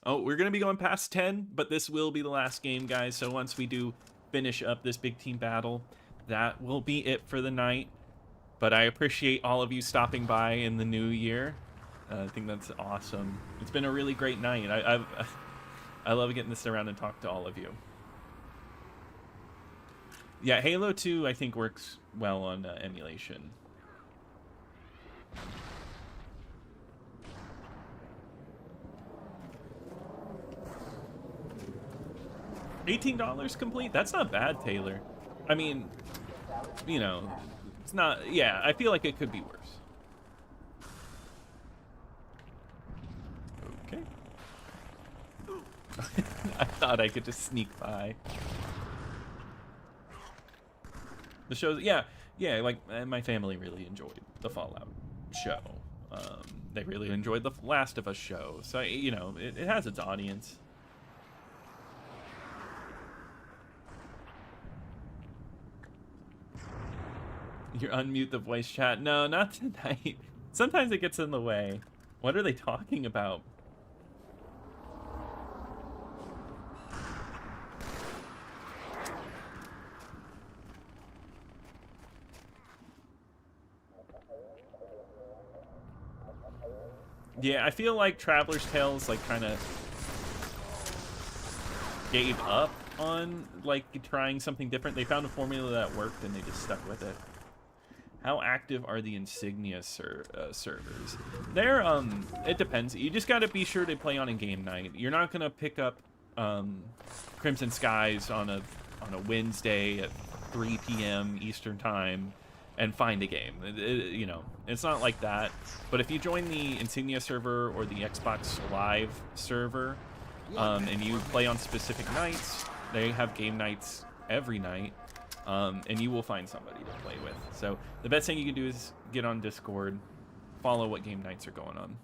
Oh, we're going to be going past 10, but this will be the last game, guys. So once we do finish up this big team battle, that will be it for the night. But I appreciate all of you stopping by in the new year. I think that's awesome. It's been a really great night. I love getting to sit around and talk to all of you. Yeah, Halo 2, I think, works well on emulation. $18 complete? That's not bad, Taylor. I mean, you know, it's not... Yeah, I feel like it could be worse. Okay. I thought I could just sneak by. The shows, yeah, like my family really enjoyed the Fallout show. They really enjoyed the Last of Us show. So, you know, it has its audience. You unmute the voice chat. No, not tonight. Sometimes it gets in the way. What are they talking about? Yeah, I feel like Traveler's Tales like kind of gave up on like trying something different. They found a formula that worked and they just stuck with it. How active are the Insignia servers? They're it depends. You just got to be sure to play on a game night. You're not gonna pick up Crimson Skies on a Wednesday at 3 p.m. Eastern time and find a game. You know, it's not like that. But if you join the Insignia server or the Xbox Live server, and you play on specific nights, they have game nights every night, and you will find somebody to play with. So the best thing you can do is get on Discord, follow what game nights are going on.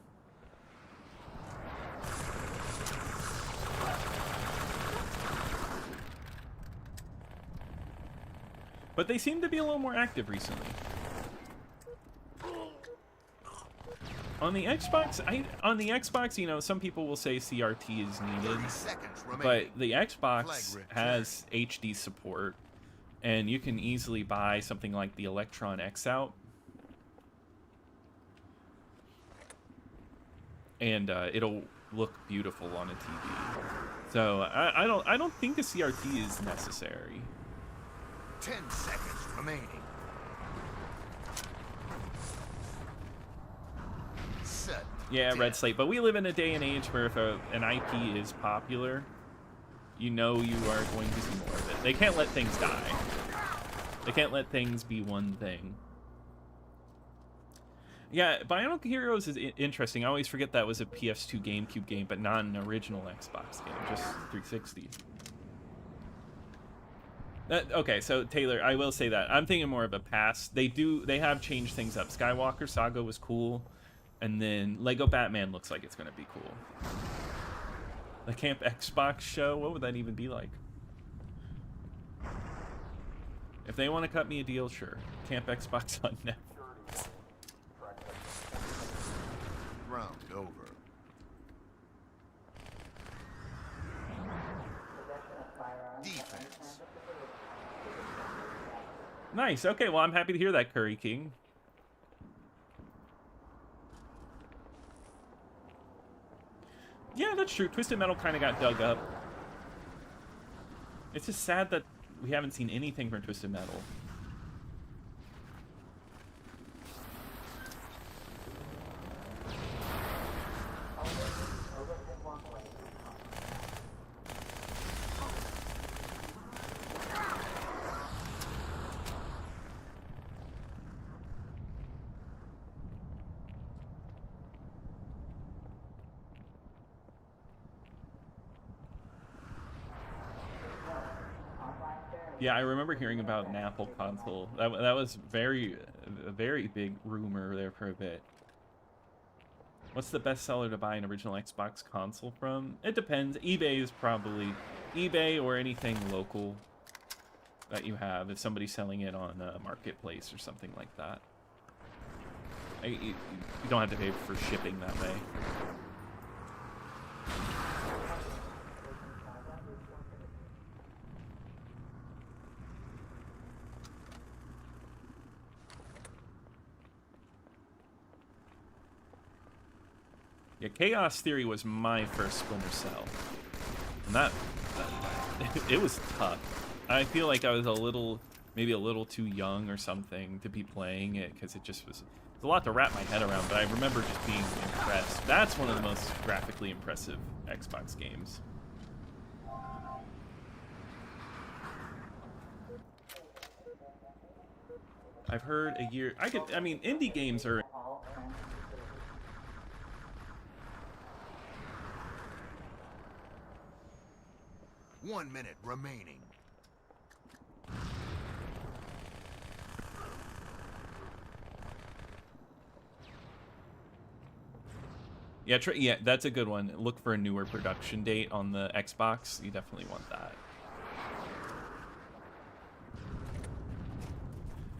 But they seem to be a little more active recently. On the Xbox, you know, some people will say CRT is needed, but the Xbox has HD support, and you can easily buy something like the Electron X out, and it'll look beautiful on a TV. So I don't think a CRT is necessary. 10 seconds remaining. Set. Yeah, Red Slate, but we live in a day and age where if an IP is popular, you know you are going to see more of it. They can't let things die. They can't let things be one thing. Yeah, Bionicle Heroes is interesting. I always forget that was a PS2 GameCube game, but not an original Xbox game, just 360. Okay, so Taylor, I will say that I'm thinking more of a pass. They have changed things up. Skywalker Saga was cool, and then Lego Batman looks like it's gonna be cool. The Camp Xbox show, what would that even be like? If they want to cut me a deal, sure. Camp Xbox on net. Round over. Defense. Nice. Okay, well, I'm happy to hear that, Curry King. Yeah, that's true. Twisted Metal kind of got dug up. It's just sad that we haven't seen anything from Twisted Metal. Yeah, I remember hearing about an Apple console. That was a very big rumor there for a bit. What's the best seller to buy an original Xbox console from? It depends. eBay is probably eBay or anything local that you have. If somebody's selling it on a marketplace or something like that. You don't have to pay for shipping that way. Yeah, Chaos Theory was my first Splinter Cell. And that it was tough. I feel like I was maybe a little too young or something to be playing it, because it just was a lot to wrap my head around, but I remember just being impressed. That's one of the most graphically impressive Xbox games. I've heard a year... I mean, indie games are... 1 minute remaining. Yeah, yeah, that's a good one. Look for a newer production date on the Xbox. You definitely want that.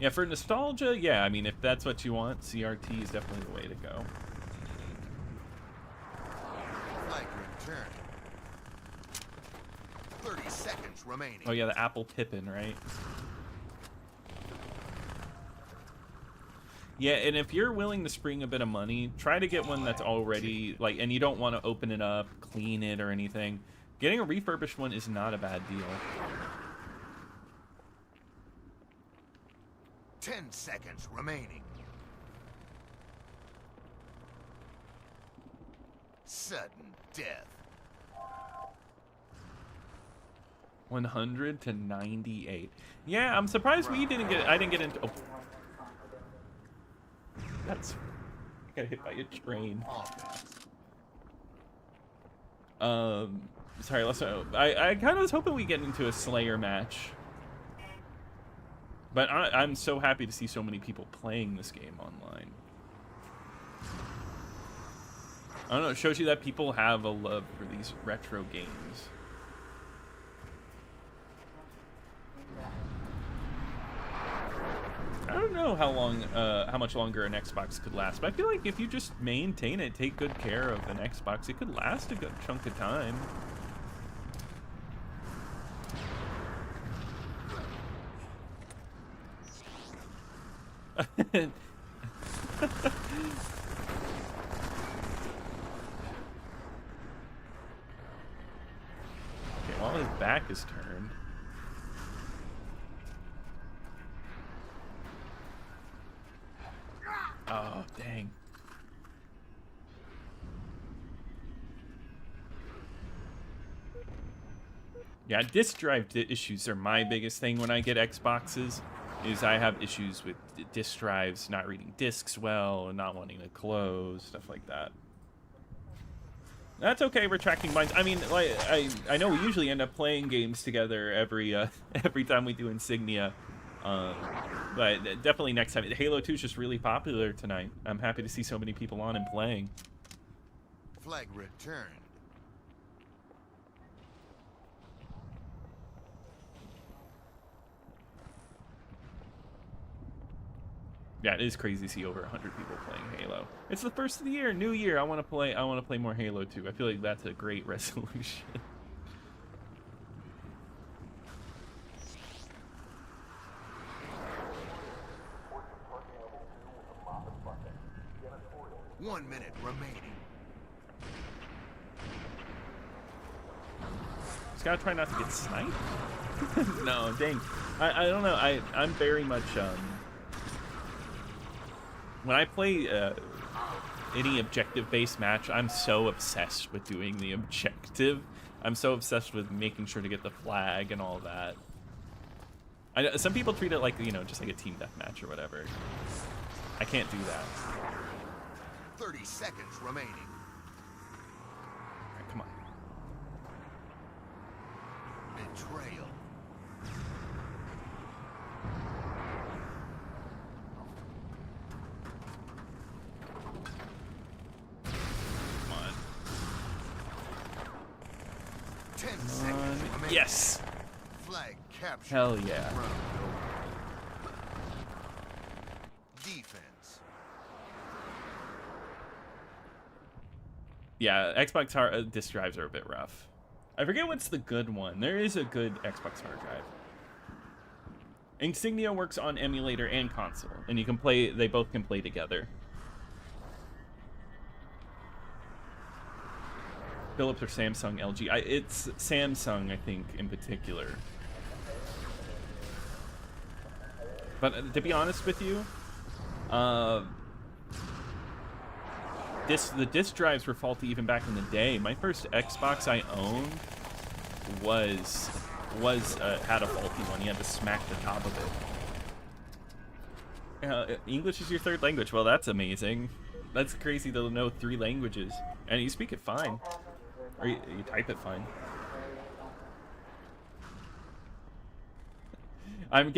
Yeah, for nostalgia, yeah, I mean, if that's what you want, CRT is definitely the way to go. Flag return. 30 seconds remaining. Oh yeah, the Apple Pippin, right? Yeah, and if you're willing to spring a bit of money, try to get one that's already, like, and you don't want to open it up, clean it, or anything. Getting a refurbished one is not a bad deal. 10 seconds remaining. Sudden death. 100 to 98. Yeah, I'm surprised I didn't get into... Oh. That's... I got hit by a train. Sorry, I kind of was hoping we get into a Slayer match. But I'm so happy to see so many people playing this game online. I don't know, it shows you that people have a love for these retro games. I don't know how much longer an Xbox could last, but I feel like if you just maintain it, take good care of an Xbox, it could last a good chunk of time. Okay, while his back is turned. Oh, dang. Yeah, disk drive issues are my biggest thing when I get Xboxes. Is I have issues with disk drives not reading disks well and not wanting to close, stuff like that. That's okay, retracting binds. I mean, like I know we usually end up playing games together every time we do Insignia. But definitely next time. Halo 2 is just really popular tonight. I'm happy to see so many people on and playing. Flag returned. Yeah, it is crazy to see over 100 people playing Halo. It's the first of the year, new year. I want to play more Halo 2. I feel like that's a great resolution. One minute remaining. Just gotta try not to get sniped. No, dang. I don't know. I'm very much when I play any objective-based match, I'm so obsessed with doing the objective. I'm so obsessed with making sure to get the flag and all that. I know some people treat it like, you know, just like a team deathmatch or whatever. I can't do that. 30 seconds remaining. All right, come on. Betrayal. Come on. 10 Come seconds on. remaining. Yes. Flag captured. Hell yeah. Round over. Defense. Yeah, Xbox disk drives are a bit rough. I forget what's the good one. There is a good Xbox hard drive. Insignia works on emulator and console, and you can play. They both can play together. Philips or Samsung, LG. It's Samsung, I think, in particular. But to be honest with you, the disk drives were faulty even back in the day. My first Xbox I owned had a faulty one. You had to smack the top of it. English is your third language. Well, that's amazing. That's crazy to know 3 languages, and you speak it fine, or you type it fine. I'm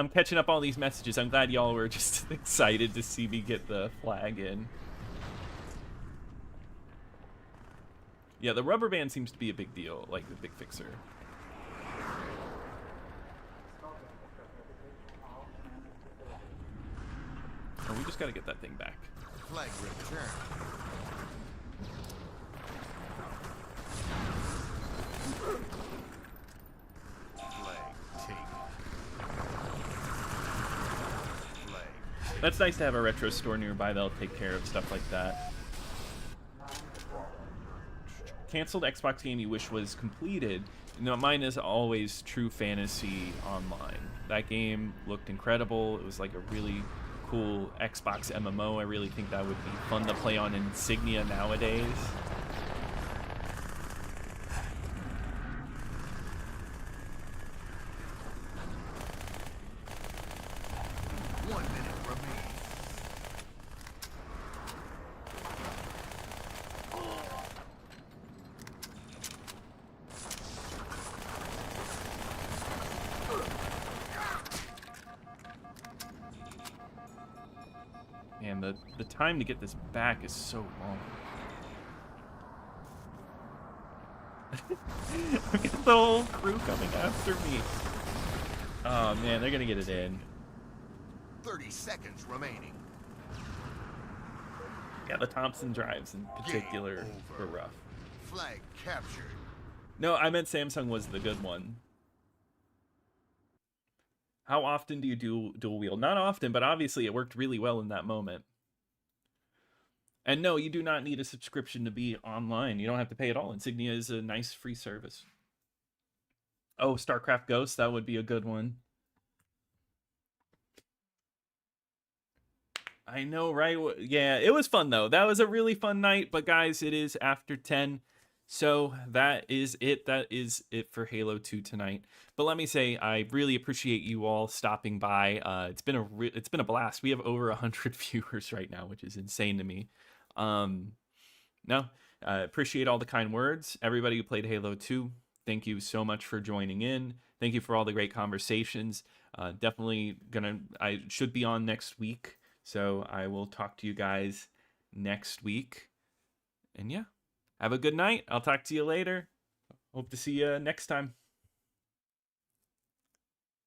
catching up all these messages. I'm glad y'all were just excited to see me get the flag in. Yeah, the rubber band seems to be a big deal, like the big fixer. Oh, we just gotta get that thing back. Flag return. Flag taken. Flag. That's nice to have a retro store nearby that'll take care of stuff like that. Canceled Xbox game you wish was completed. No, mine is always True Fantasy Online. That game looked incredible. It was like a really cool Xbox MMO. I really think that would be fun to play on Insignia nowadays. One minute remaining. Man, the time to get this back is so long. I've got the whole crew coming after me. Oh man, they're gonna get it in. 30 seconds remaining. Yeah, the Thompson drives in particular Game were over. rough. Flag captured. No, I meant Samsung was the good one. How often do you do dual wield? Not often, but obviously it worked really well in that moment. And no, you do not need a subscription to be online. You don't have to pay at all. Insignia is a nice free service. Oh, StarCraft Ghost, that would be a good one. I know, right? Yeah, it was fun though. That was a really fun night, but guys, it is after 10. So that is it. That is it for Halo 2 tonight. But let me say, I really appreciate you all stopping by. It's been a blast. We have over 100 viewers right now, which is insane to me. Appreciate all the kind words. Everybody who played Halo 2, thank you so much for joining in. Thank you for all the great conversations. I should be on next week, so I will talk to you guys next week. And yeah. Have a good night. I'll talk to you later. Hope to see you next time.